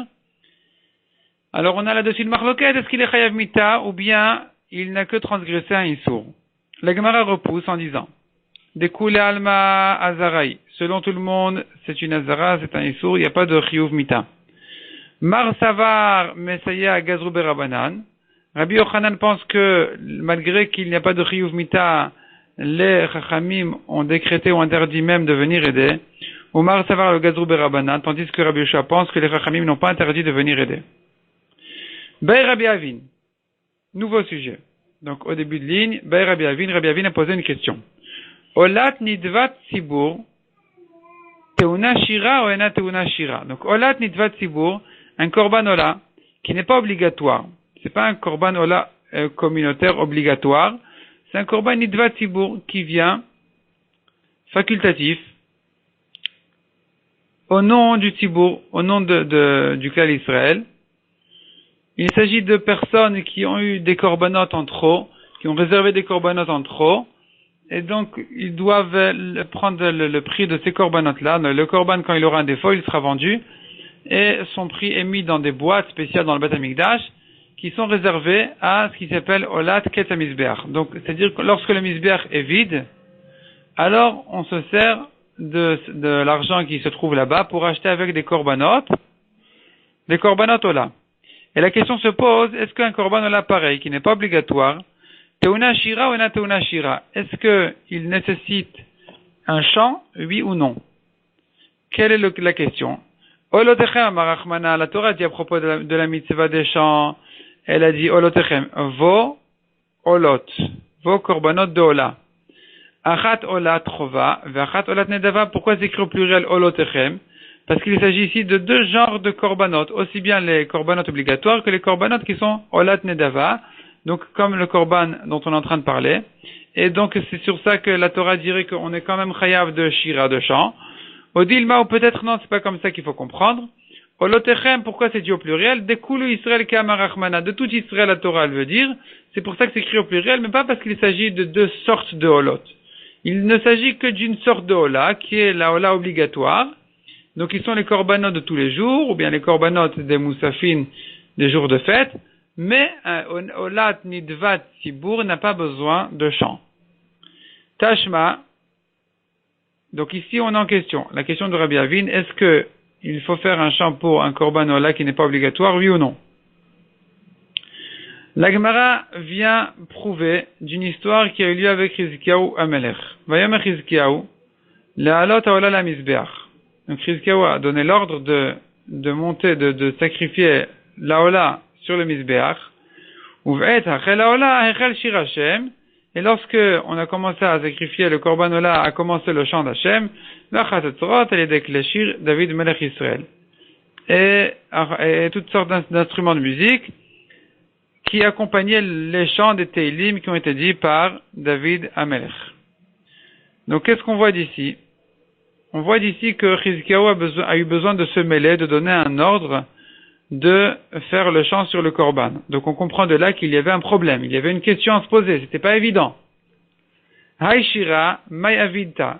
[SPEAKER 1] Alors on a là-dessus une marloquette, est-ce qu'il est chayav mita, ou bien il n'a que transgressé un issour. La Gemara repousse en disant, Dekule alma azarai, selon tout le monde, c'est une azara, c'est un issour, il n'y a pas de chiyuv mita. Mar savar mesaya gazru berabanan. Rabbi Yochanan pense que malgré qu'il n'y a pas de chiyuv mita, les chachamim ont décrété ou interdit même de venir aider. Omar savar le gazru berabanan, tandis que Rabbi Yoshua pense que les chachamim n'ont pas interdit de venir aider. Bay Rabbi Avin, nouveau sujet. Donc au début de ligne, Bay Rabbi Avin a posé une question. Olat nidvat tzibur, teuna shira ou ena teuna shira. Donc olat nidvat tzibur, un korban ola qui n'est pas obligatoire. C'est pas un korban ola communautaire obligatoire. C'est un korban nidvat tzibur qui vient facultatif au nom du tzibur, au nom du clan Israël. Il s'agit de personnes qui ont eu des corbanotes en trop, qui ont réservé des corbanotes en trop, et donc ils doivent prendre le prix de ces corbanotes-là. Le korban, quand il aura un défaut, il sera vendu, et son prix est mis dans des boîtes spéciales dans le Beth Amikdash, qui sont réservées à ce qui s'appelle Olat Ket HaMizbeach. Donc, c'est-à-dire que lorsque le Mizbeach est vide, alors on se sert de l'argent qui se trouve là-bas pour acheter avec des corbanotes Ola. Et la question se pose, est-ce qu'un korban ola pareil, qui n'est pas obligatoire, teuna shira ou ena teuna shira, est-ce qu'il nécessite un chant, oui ou non? Quelle est la question? Olotechem marachmana, la Torah dit à propos de la mitzvah des chants, elle a dit olotechem, vos korbanot de ola. Achat ola trova, v'achat olat nedava, pourquoi c'est écrit au pluriel olotechem? Parce qu'il s'agit ici de deux genres de korbanot, aussi bien les korbanot obligatoires que les korbanot qui sont olat nedava, donc comme le korban dont on est en train de parler. Et donc c'est sur ça que la Torah dirait qu'on est quand même chayav de shira, de chant. Odilma, ou peut-être non, c'est pas comme ça qu'il faut comprendre. Olotechem, pourquoi c'est dit au pluriel? Dekulu Israël Kamarachmana, de tout Israël la Torah elle veut dire. C'est pour ça que c'est écrit au pluriel, mais pas parce qu'il s'agit de deux sortes de holot. Il ne s'agit que d'une sorte de hola, qui est la hola obligatoire, Donc ils sont les korbanot de tous les jours, ou bien les korbanot des moussafines des jours de fête, mais un olat nidvat tibour n'a pas besoin de chant. Tashma, donc ici on est en question. La question de Rabbi Avin, est-ce que il faut faire un chant pour un korban olah qui n'est pas obligatoire, oui ou non? La Gemara vient prouver d'une histoire qui a eu lieu avec Chizkiyahu Amelech. Vayomer Chizkiyahu, le'alot haolah la mizbeach. Donc Chizkiyahu a donné l'ordre de monter, de sacrifier la olah sur le mizbeach. Uvet hachel haolah hachel shir Hashem. Et lorsque on a commencé à sacrifier le korban olah, a commencé le chant d'Hashem, l'achatetzorot elle est décléchir David Melech Israël. Et toutes sortes d'instruments de musique qui accompagnaient les chants des Teilim qui ont été dits par David Amelech. Donc qu'est-ce qu'on voit d'ici? On voit d'ici que Chizkiyahu a eu besoin de se mêler, de donner un ordre de faire le chant sur le korban. Donc on comprend de là qu'il y avait un problème, il y avait une question à se poser, c'était pas évident. Haïshira, May Avidta.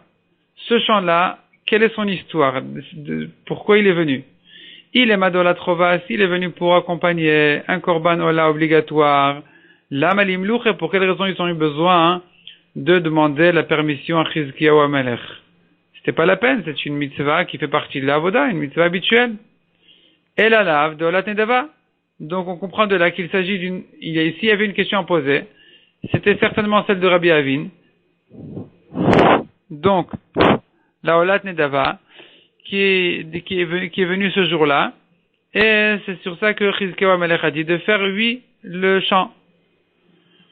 [SPEAKER 1] Ce chant-là, quelle est son histoire? Pourquoi il est venu? Il est Madolatrovas, il est venu pour accompagner un korban olah obligatoire. L'amalim louche, pour quelle raison ils ont eu besoin de demander la permission à Chizkiyahu Amelech? C'était pas la peine, c'est une mitzvah qui fait partie de l'avoda, une mitzvah habituelle. Et la lave de Olat Nedava. Donc on comprend de là qu'il s'agit ici il y avait une question à poser. C'était certainement celle de Rabbi Avin. Donc, la Olat Nedava, qui est venu ce jour-là, et c'est sur ça que Chizkiyahu Amelech a dit de faire le chant.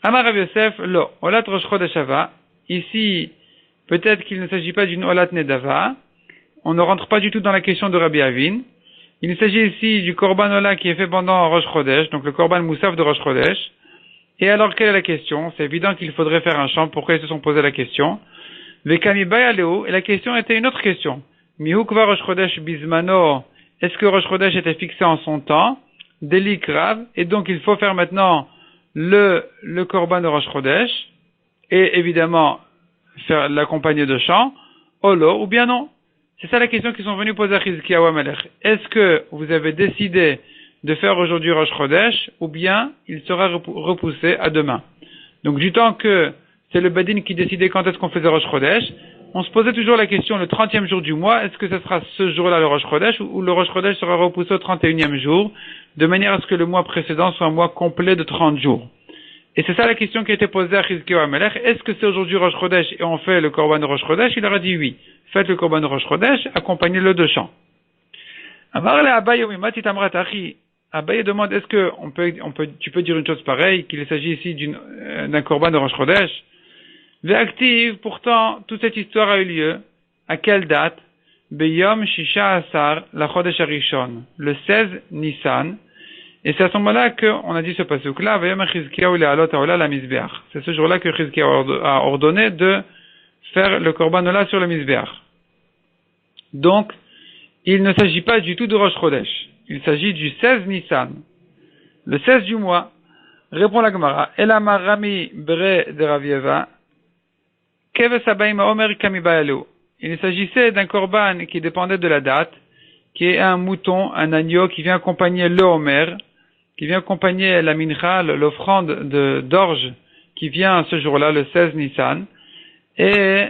[SPEAKER 1] Amar Rav Yosef, lo, Olat Rosh Chodesh Hava. Ici, peut-être qu'il ne s'agit pas d'une Olat Nedava. On ne rentre pas du tout dans la question de Rabbi Avin. Il s'agit ici du korban olah qui est fait pendant Rosh Chodesh, donc le korban moussaf de Rosh Chodesh. Et alors, quelle est la question? C'est évident qu'il faudrait faire un chant. Pourquoi ils se sont posé la question? Vekami bayaleu, et la question était une autre question. Mihukva Rosh Chodesh bizmano, est-ce que Rosh Chodesh était fixé en son temps? Delik Rav, et donc il faut faire maintenant le korban de Rosh Chodesh, et évidemment, faire l'accompagner de chant, olo, ou bien non? C'est ça la question qu'ils sont venus poser à Chizkiyahu Amelech. Est-ce que vous avez décidé de faire aujourd'hui Rosh Chodesh, ou bien il sera repoussé à demain? Donc du temps que c'est le Badin qui décidait quand est-ce qu'on faisait Rosh Chodesh, on se posait toujours la question le 30e jour du mois, est-ce que ce sera ce jour-là le Rosh Chodesh, ou le Rosh Chodesh sera repoussé au 31e jour, de manière à ce que le mois précédent soit un mois complet de 30 jours. Et c'est ça la question qui a été posée à Chizkiyahu Amelech. Est-ce que c'est aujourd'hui Rosh Chodesh et on fait le korban de Rosh Chodesh? Il leur a dit oui. Faites le korban de Rosh Chodesh, accompagnez-le de chant. Abaye demande, est-ce que tu peux dire une chose pareille, qu'il s'agit ici d'un korban de Rosh Chodesh? Ve'active, pourtant, toute cette histoire a eu lieu. À quelle date? Beyom Shisha Asar, la Chodesh Arishon, le 16 Nissan. Et c'est à ce moment-là qu'on a dit ce pasuk-là, Vayom Chizkiyahu le'alot haolah la mizbeach. C'est ce jour-là que Chizkiyahu a ordonné de faire le korban olah sur le mizbeach. Donc, il ne s'agit pas du tout de Rosh Chodesh. Il s'agit du 16 Nissan. Le 16 du mois. Répond la Gemara. Elamar Rami Bre de Ravieva. Keves Abayim Omer Kami Bayaleu. Il s'agissait d'un korban qui dépendait de la date, qui est un mouton, un agneau qui vient accompagner le Omer, qui vient accompagner la mincha, l'offrande d'orge, qui vient ce jour-là, le 16 Nissan. Et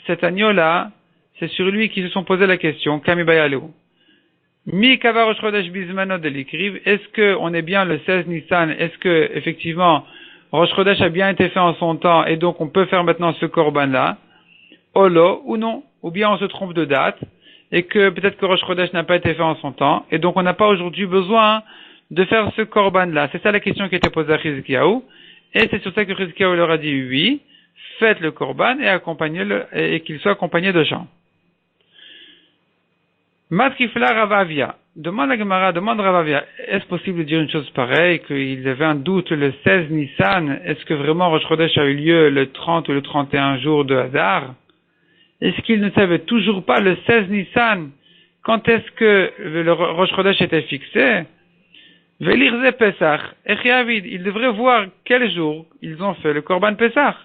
[SPEAKER 1] cet agneau-là, c'est sur lui qu'ils se sont posé la question, Kami Bayaleu. Mi Kava Rosh Chodesh Bizmano de l'Ikriv, est-ce que on est bien le 16 Nissan, est-ce que, effectivement, Rosh Chodesh a bien été fait en son temps, et donc on peut faire maintenant ce korban-là, Olo, ou non, ou bien on se trompe de date, et que peut-être que Rosh Chodesh n'a pas été fait en son temps, et donc on n'a pas aujourd'hui besoin de faire ce korban-là. C'est ça la question qui a été posée à Chizkiyahu, et c'est sur ça que Chizkiyahu leur a dit oui, faites le korban et accompagnez-le, et qu'il soit accompagné de chants. Matkifla Ravavia. Demande la Gemara, demande Ravavia, est-ce possible de dire une chose pareille, qu'il avait un doute le 16 Nissan, est-ce que vraiment Rosh Chodesh a eu lieu le 30 ou le 31 jour de Hadar? Est-ce qu'il ne savait toujours pas le 16 Nissan, quand est-ce que le Rosh Chodesh était fixé? Velirze Pesach, Echiavid, il devrait voir quel jour ils ont fait le Korban Pesach.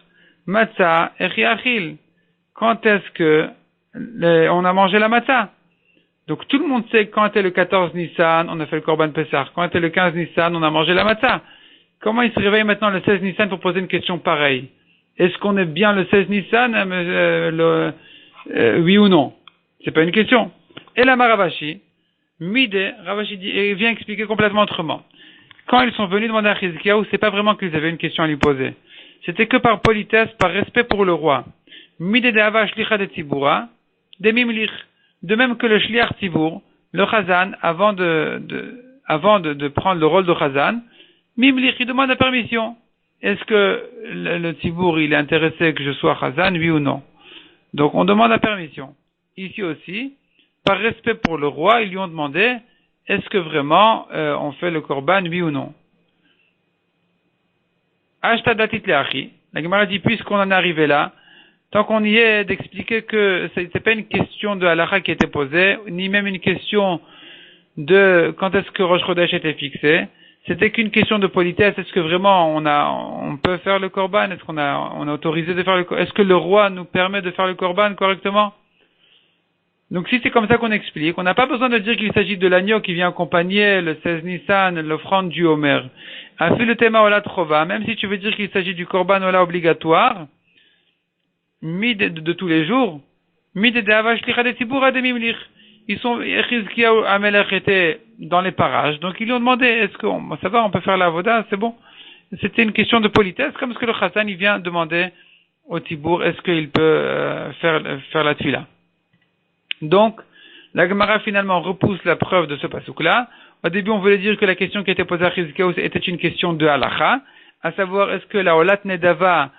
[SPEAKER 1] Matzah, Echiachil, quand est-ce que on a mangé la matzah? Donc tout le monde sait que quand était le 14 Nissan, on a fait le Korban Pessah. Quand était le 15 Nissan, on a mangé la matzah. Comment il se réveille maintenant le 16 Nissan pour poser une question pareille? Est-ce qu'on est bien le 16 Nissan, oui ou non? C'est pas une question. Et la Maravashi, Mide, Ravashi dit, et vient expliquer complètement autrement. Quand ils sont venus demander à Chizkiyahu, c'est pas vraiment qu'ils avaient une question à lui poser. C'était que par politesse, par respect pour le roi. Mide de Hava Shlicha de Tzibura, de Mimlich. De même que le Shliach Tzibour, le Chazan, avant de prendre le rôle de Chazan, Mimlich, il demande la permission. Est-ce que le Tzibour, il est intéressé que je sois Chazan, oui ou non? Donc, on demande la permission. Ici aussi, par respect pour le roi, ils lui ont demandé, est-ce que vraiment, on fait le Korban, oui ou non? Ashtadatit leachi. La Gemara dit, puisqu'on en est arrivé là, tant qu'on y est, d'expliquer que c'est pas une question de halakha qui était posée, ni même une question de quand est-ce que Rosh Chodesh était fixé. C'était qu'une question de politesse. Est-ce que vraiment on peut faire le korban? Est-ce qu'on a autorisé de faire le korban? Est-ce que le roi nous permet de faire le korban correctement? Donc si c'est comme ça qu'on explique, on n'a pas besoin de dire qu'il s'agit de l'agneau qui vient accompagner le 16 Nissan, l'offrande du Homer. Afi le tema ola trova, même si tu veux dire qu'il s'agit du korban ola obligatoire, mid de tous les jours, mid de avash licha de tibura de mimlich. Ils sont, Chizkiyahu Amelech était dans les parages, donc ils lui ont demandé, est-ce que ça va, on peut faire la voda, c'est bon. C'était une question de politesse, comme ce que le Chassan, il vient demander au Tibour, est-ce qu'il peut faire la tfila. Donc, la Gemara finalement repousse la preuve de ce pasuk-là. Au début, on voulait dire que la question qui était posée à Chizkiyahu était une question de halacha, à savoir, est-ce que la Olat Nedava,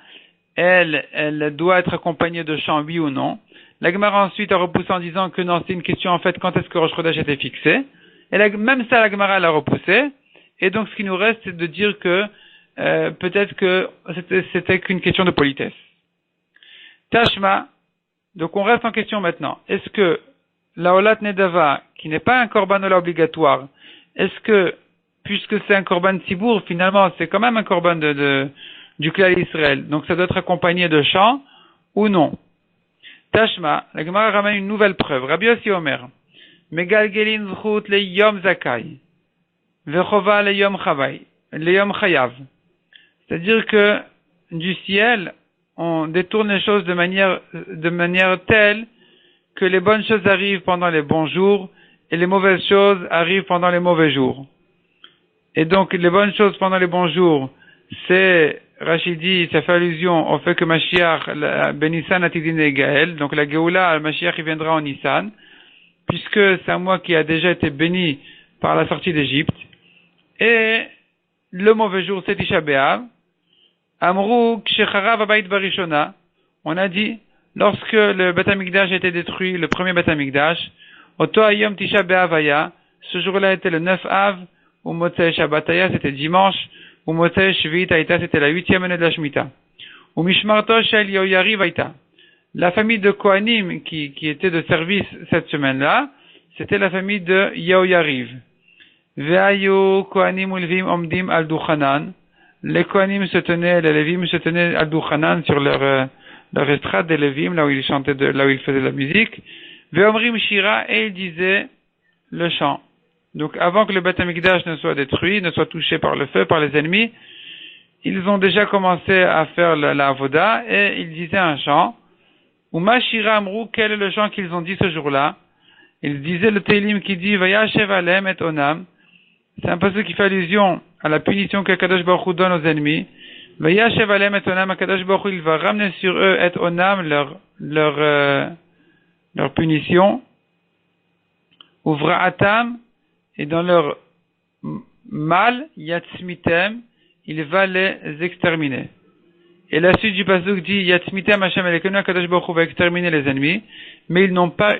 [SPEAKER 1] elle doit être accompagnée de chants, oui ou non. La Gemara ensuite a repoussé en disant que non, c'est une question en fait quand est-ce que Rosh Chodesh était fixé. Et même ça, la Gemara l'a repoussé. Et donc ce qui nous reste, c'est de dire que peut-être que c'était qu'une question de politesse. Tashma, donc on reste en question maintenant. Est-ce que la Olat Nedava, qui n'est pas un korban ola obligatoire, est-ce que, puisque c'est un korban Tzibour, finalement c'est quand même un korban du Klal Israël, donc ça doit être accompagné de chants ou non? Tashma, la Gemara ramène une nouvelle preuve. Rabbi Yossi Omer, Megalgelin zchut le yom zakai, vechova le yom chavai, le yom chayav. C'est-à-dire que du ciel, on détourne les choses de manière telle que les bonnes choses arrivent pendant les bons jours et les mauvaises choses arrivent pendant les mauvais jours. Et donc les bonnes choses pendant les bons jours, c'est Rachid dit, ça fait allusion au fait que Mashiach, Ben Nissan Atidin et Gaël, donc la Géoula, Mashiach, il viendra en Nissan, puisque c'est un mois qui a déjà été béni par la sortie d'Égypte. Et le mauvais jour, c'est Tisha B'Av. Amrou, Kshecharav Abayit Barishona. On a dit, lorsque le Beth Amikdash a été détruit, le premier Beth Amikdash, Oto Ayom Tisha B'Av Aya, ce jour-là était le 9 Av, ou Motzei Shabbataya, c'était dimanche, ou Motzei Shvit Aïta, c'était la 8e année de la Shemitah. Ou Mishmarto Shel Yoyariv Aïta. La famille de Kohanim qui était de service cette semaine-là, c'était la famille de Yoyariv. Ve'ayu Kohanim Ulvim Omdim al Duchanan. Les Kohanim se tenaient, les Levim se tenaient al Duchanan sur leur estrade des Levim, là où ils chantaient, là où ils faisaient de la musique. Ve'omrim Shira, et ils disaient le chant. Donc avant que le Beth Amikdash ne soit détruit, ne soit touché par le feu, par les ennemis, ils ont déjà commencé à faire la avoda et ils disaient un chant. Uma Shira Amrou, quel est le chant qu'ils ont dit ce jour-là? Ils disaient le Télim qui dit Vayashev Alem et Onam. C'est un passage qui fait allusion à la punition que Kadosh Baruch Hu donne aux ennemis. Vayashev Alem et Onam, Kadosh Baruch Hu, il va ramener sur eux et Onam leur punition. Ouvra Atam, et dans leur mal, Yatsmitem, il va les exterminer. Et la suite du pasuk dit, Yatsmitem Hashem Elekenu, Kadosh Baruch Hu va exterminer les ennemis, mais ils n'ont pas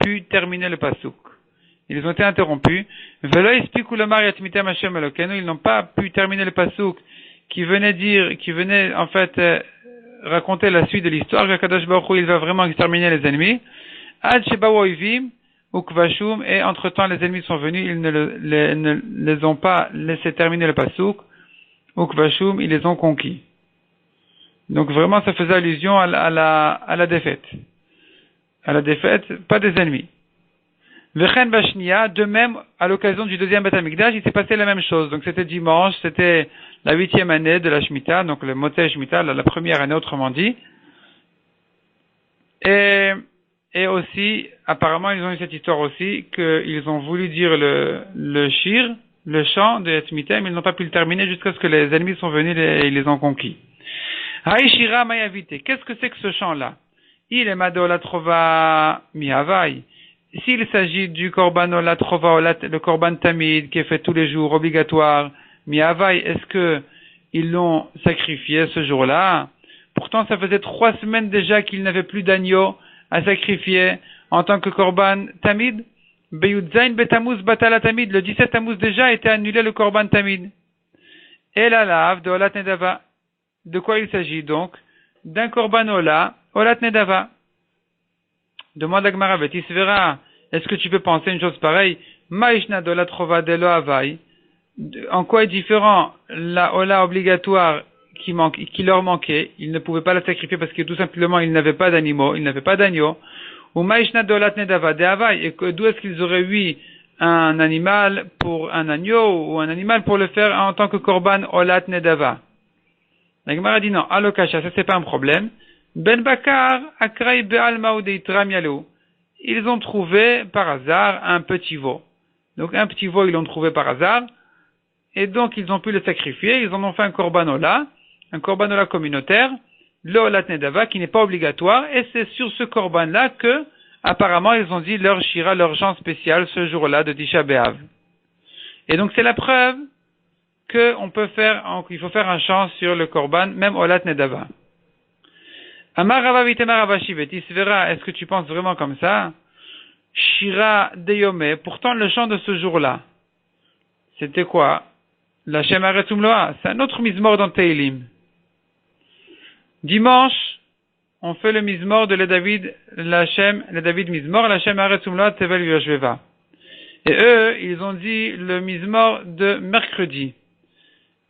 [SPEAKER 1] pu terminer le pasuk. Ils ont été interrompus. Velo explique Lamar Yatsmitem Hashem Elekenu, ils n'ont pas pu terminer le pasuk qui venait en fait raconter la suite de l'histoire, que Kadosh Baruch Hu, il va vraiment exterminer les ennemis. Ad Sheba Oivim, Ukvashum, et entre-temps les ennemis sont venus, ils ne les ont pas laissé terminer le pasuk. Ukvashum, ils les ont conquis. Donc vraiment ça faisait allusion à la défaite. À la défaite, pas des ennemis. Vechen Bashnia, de même, à l'occasion du deuxième Beth Amikdash, il s'est passé la même chose. Donc c'était dimanche, c'était la 8e année de la Shemitah, donc le Motei Shemitah, la première année autrement dit. Et aussi, apparemment, ils ont eu cette histoire aussi, qu'ils ont voulu dire le shir, le chant de Shemitah, mais ils n'ont pas pu le terminer jusqu'à ce que les ennemis sont venus et ils les ont conquis. Haïshira Mayavite, qu'est-ce que c'est que ce chant-là? Il est Madola Trova Mihavai. S'il s'agit du Korban Ola Trova, le Korban Tamid, qui est fait tous les jours, obligatoire, Mihavai, est-ce que ils l'ont sacrifié ce jour-là? Pourtant, ça faisait 3 semaines déjà qu'ils n'avaient plus d'agneau à sacrifier en tant que Korban Tamid. Beyudzain Betamuz Batala Tamid, le 17 Tammuz déjà a été annulé le Korban Tamid. Et la lave de Olat Nedava. De quoi il s'agit donc? D'un Korban Ola, Olat Nedava. Demande à Gemara, Betisvera, est-ce que tu peux penser une chose pareille? Maïshna de la Trova de Lohavai. En quoi est différent la Ola obligatoire qui leur manquait? Ils ne pouvaient pas la sacrifier parce que tout simplement ils n'avaient pas d'animaux, ils n'avaient pas d'agneau. Ou Maïshna de Olat Nedava de Havai. Et d'où est-ce qu'ils auraient eu un animal pour un agneau ou un animal pour le faire en tant que Korban Olat Nedava? La Gemara dit non, Alokasha, ça c'est pas un problème. Ben Bakar, Akraï Be'alma ou Deitram Yalou. Ils ont trouvé par hasard un petit veau. Donc un petit veau, ils l'ont trouvé par hasard. Et donc ils ont pu le sacrifier. Ils en ont fait un Korbanola communautaire, le Olat Nedava, qui n'est pas obligatoire. Et c'est sur ce Korban-là que, apparemment, ils ont dit leur shira, leur chant spécial ce jour-là de Tisha B'Av. Et donc c'est la preuve qu'il faut faire un chant sur le Korban, même Olat Nedava. Amar Rava Vitemar Ravashi Betisvera, est-ce que tu penses vraiment comme ça? Shira Deyome, pourtant le chant de ce jour-là, c'était quoi? La Shem Aretzum Loa, c'est un autre mizmor dans Teilim. Dimanche, on fait le mizmor de le David mizmor, la Shem Aretzum Loa Tevel Yoshveva. Et eux, ils ont dit le mizmor de mercredi,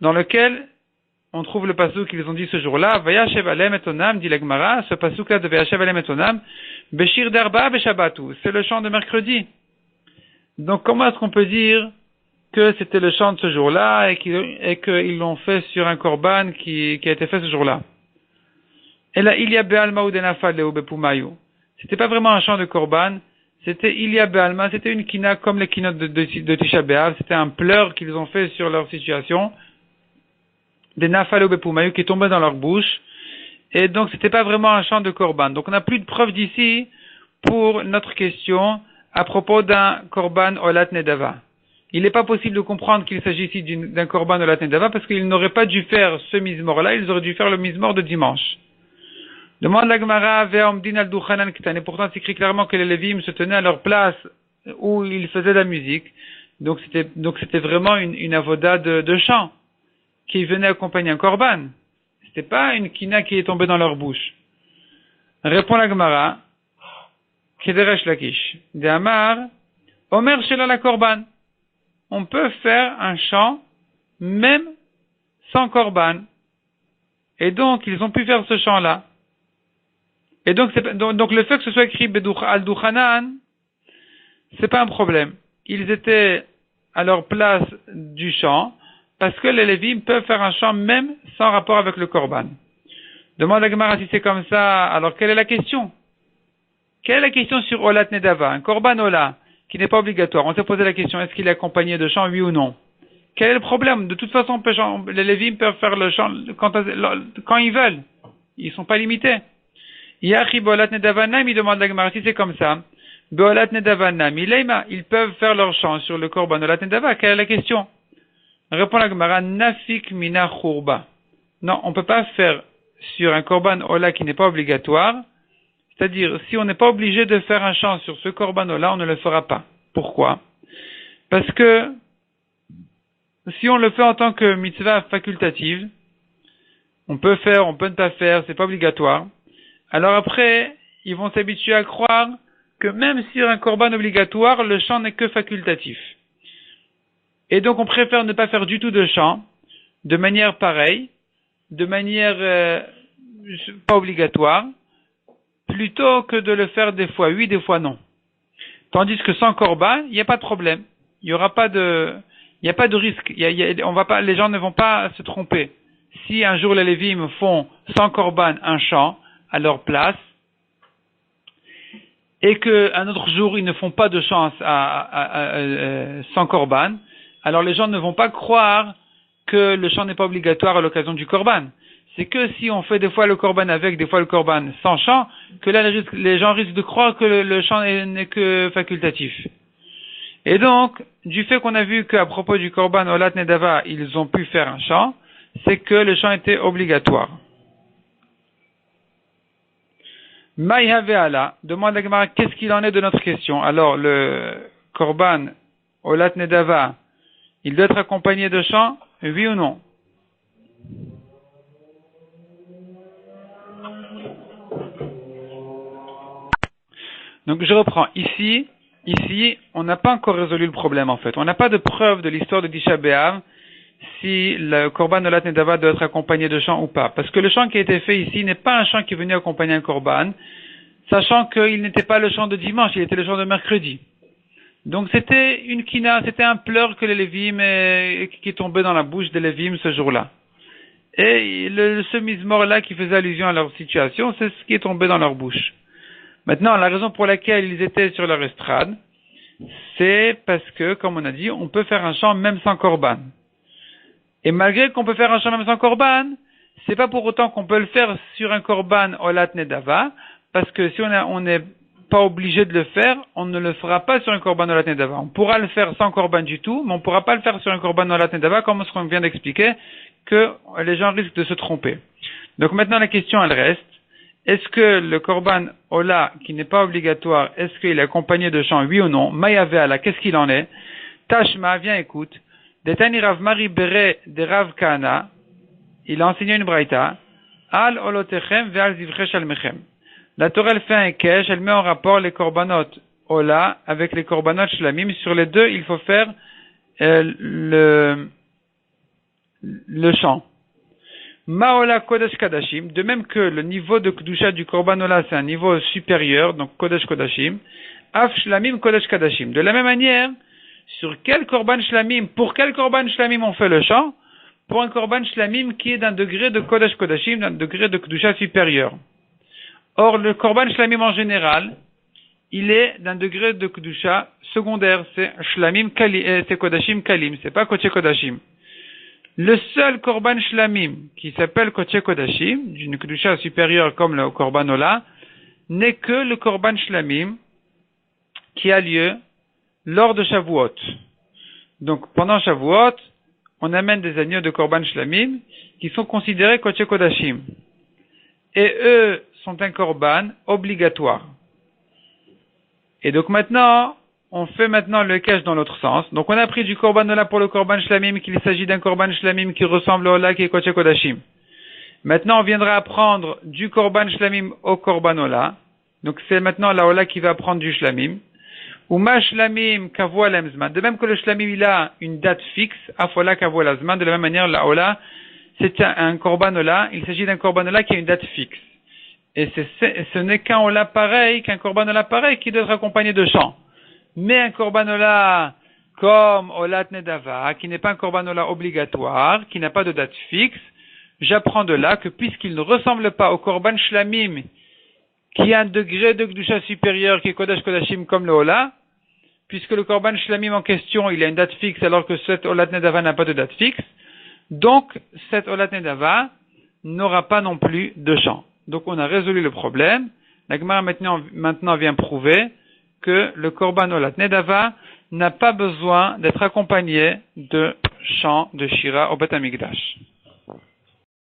[SPEAKER 1] dans lequel on trouve le passouk qu'ils ont dit ce jour-là, Vayashev alem et onam, dit la Gemara, ce passouk-là de Vayashev alem et onam, Beshir darba beshabatu, c'est le chant de mercredi. Donc comment est-ce qu'on peut dire que c'était le chant de ce jour-là et qu'ils l'ont fait sur un korban qui a été fait ce jour-là? Et là, il y a be'alma ou denafal leo bepumayu. C'était pas vraiment un chant de korban, c'était il y a be'alma, c'était une kina comme les kinot de Tisha B'Av, c'était un pleur qu'ils ont fait sur leur situation. Des nafalo bepumayu qui tombaient dans leur bouche, et donc c'était pas vraiment un chant de korban. Donc on n'a plus de preuves d'ici pour notre question à propos d'un korban olat nedava. Il n'est pas possible de comprendre qu'il s'agit ici d'un korban olat nedava parce qu'ils n'auraient pas dû faire ce mizmor-là, ils auraient dû faire le mizmor de dimanche. Demande la Gemara ve'omdin al duchanan kitan, et pourtant c'est écrit clairement que les Lévim se tenaient à leur place où ils faisaient de la musique. Donc c'était vraiment une avoda de chant qui venait accompagner un korban. C'était pas une kina qui est tombée dans leur bouche. Répond la Gemara, Kederesh Lakish, de Amar, Omer Shela la korban. On peut faire un chant même sans korban. Et donc, ils ont pu faire ce chant-là. Et donc le fait que ce soit écrit al duchanan, c'est pas un problème. Ils étaient à leur place du chant, parce que les Lévim peuvent faire un chant même sans rapport avec le korban. Demande à Gemara si c'est comme ça, alors quelle est la question? Quelle est la question sur Olat Nedava? Un korban Ola, qui n'est pas obligatoire. On s'est posé la question, est-ce qu'il est accompagné de chant, oui ou non? Quel est le problème? De toute façon, les Lévim peuvent faire le chant quand ils veulent. Ils sont pas limités. Yachi Olat Nedava Nam, il demande à Gemara si c'est comme ça. Olat Nedava Nam, ils peuvent faire leur chant sur le korban Olat Nedava. Quelle est la question? Répond la Gemara, Nafik mina churba. Non, on ne peut pas faire sur un korban ola qui n'est pas obligatoire. C'est-à-dire, si on n'est pas obligé de faire un chant sur ce korban ola, on ne le fera pas. Pourquoi? Parce que si on le fait en tant que mitzvah facultative, on peut faire, on peut ne pas faire, c'est pas obligatoire. Alors après, ils vont s'habituer à croire que même sur un korban obligatoire, le chant n'est que facultatif. Et donc on préfère ne pas faire du tout de chant, de manière pareille, de manière pas obligatoire, plutôt que de le faire des fois oui, des fois non. Tandis que sans korban, il n'y a pas de problème. Il n'y aura pas de, il n'y a pas de risque. On va pas, les gens ne vont pas se tromper. Si un jour les Lévim font sans korban un chant à leur place, et qu'un autre jour ils ne font pas de chant sans korban, alors les gens ne vont pas croire que le chant n'est pas obligatoire à l'occasion du korban. C'est que si on fait des fois le korban avec, des fois le korban sans chant, que là les gens risquent de croire que le chant n'est que facultatif. Et donc, du fait qu'on a vu qu'à propos du korban Olat Nedava, ils ont pu faire un chant, c'est que le chant était obligatoire. Maïha Ve'ala, demande à Gemara, qu'est-ce qu'il en est de notre question? Alors, le korban Olat Nedava, il doit être accompagné de chant, oui ou non? Donc je reprends. Ici, on n'a pas encore résolu le problème en fait. On n'a pas de preuve de l'histoire de Tisha B'Av si le korban Olat Nedava doit être accompagné de chant ou pas. Parce que le chant qui a été fait ici n'est pas un chant qui est venu accompagner un korban, sachant qu'il n'était pas le chant de dimanche, il était le chant de mercredi. Donc c'était une kina, c'était un pleur que les Lévim qui est tombé dans la bouche des Lévim ce jour-là. Et ce mizmor là qui faisait allusion à leur situation, c'est ce qui est tombé dans leur bouche. Maintenant, la raison pour laquelle ils étaient sur leur estrade, c'est parce que, comme on a dit, on peut faire un chant même sans korban. Et malgré qu'on peut faire un chant même sans korban, c'est pas pour autant qu'on peut le faire sur un korban Olat Nedava, parce que si on n'est pas obligé de le faire, on ne le fera pas sur un korban Olat Nedava. On pourra le faire sans korban du tout, mais on ne pourra pas le faire sur un korban Olat Nedava, comme ce qu'on vient d'expliquer, que les gens risquent de se tromper. Donc maintenant la question elle reste, est-ce que le korban Ola, qui n'est pas obligatoire, est-ce qu'il est accompagné de chant, oui ou non? Mayaveala, qu'est-ce qu'il en est? Tashma, viens écoute. Detani Rav Mari Bere de Rav Kana, il a enseigné une braïta. Al olotechem ve'al zivche shalmechem. La Torah elle fait un kesh, elle met en rapport les korbanot Ola avec les korbanot shlamim. Sur les deux, il faut faire le chant. Maola Kodesh Kadashim, de même que le niveau de Kedusha du Korban Ola, c'est un niveau supérieur, donc Kodesh Kodashim, Af Shlamim Kodesh Kadashim. De la même manière, sur quel Korban Shlamim, pour quel Korban Shlamim on fait le chant? Pour un Korban Shlamim qui est d'un degré de Kodesh Kodashim, d'un degré de Kedusha supérieur. Or, le Korban Shlamim en général, il est d'un degré de Kedusha secondaire, c'est Shlamim Kalim, c'est Kodashim Kalim, c'est pas Kodesh Kodashim. Le seul Korban Shlamim, qui s'appelle Kodesh Kodashim, d'une Kedusha supérieure comme le Korban Ola, n'est que le Korban Shlamim qui a lieu lors de Shavuot. Donc, pendant Shavuot, on amène des agneaux de Korban Shlamim qui sont considérés Kodesh Kodashim. Et eux sont un Korban obligatoire. Et donc maintenant, on fait maintenant le cache dans l'autre sens. Donc on a pris du Korban Ola pour le Korban Shlamim qu'il s'agit d'un Korban Shlamim qui ressemble au Ola qui est Kodesh Kodashim. Maintenant on viendra apprendre du Korban Shlamim au Korban Ola. Donc c'est maintenant la Ola qui va apprendre du Shlamim. Ou ma Shlamim kavua lemzman. De même que le Shlamim il a une date fixe, afola kavua lazman. De la même manière la Ola c'est un Korban Ola. Il s'agit d'un Korban Ola qui a une date fixe. Et ce n'est qu'un Ola pareil, qu'un Korban Ola pareil qui doit être accompagné de chant. Mais un Korban Ola comme Olat Nedava, qui n'est pas un Korban Ola obligatoire, qui n'a pas de date fixe, j'apprends de là que puisqu'il ne ressemble pas au Korban Shlamim, qui a un degré de Kedusha supérieur, qui est Kodesh Kodashim comme le Ola, puisque le Korban Shlamim en question, il a une date fixe alors que cet Olat Nedava n'a pas de date fixe, donc cet Olat Nedava n'aura pas non plus de chant. Donc on a résolu le problème. La Gemara maintenant vient prouver que le Korban Olat Nedava n'a pas besoin d'être accompagné de chants de Shira au Beth Amikdash.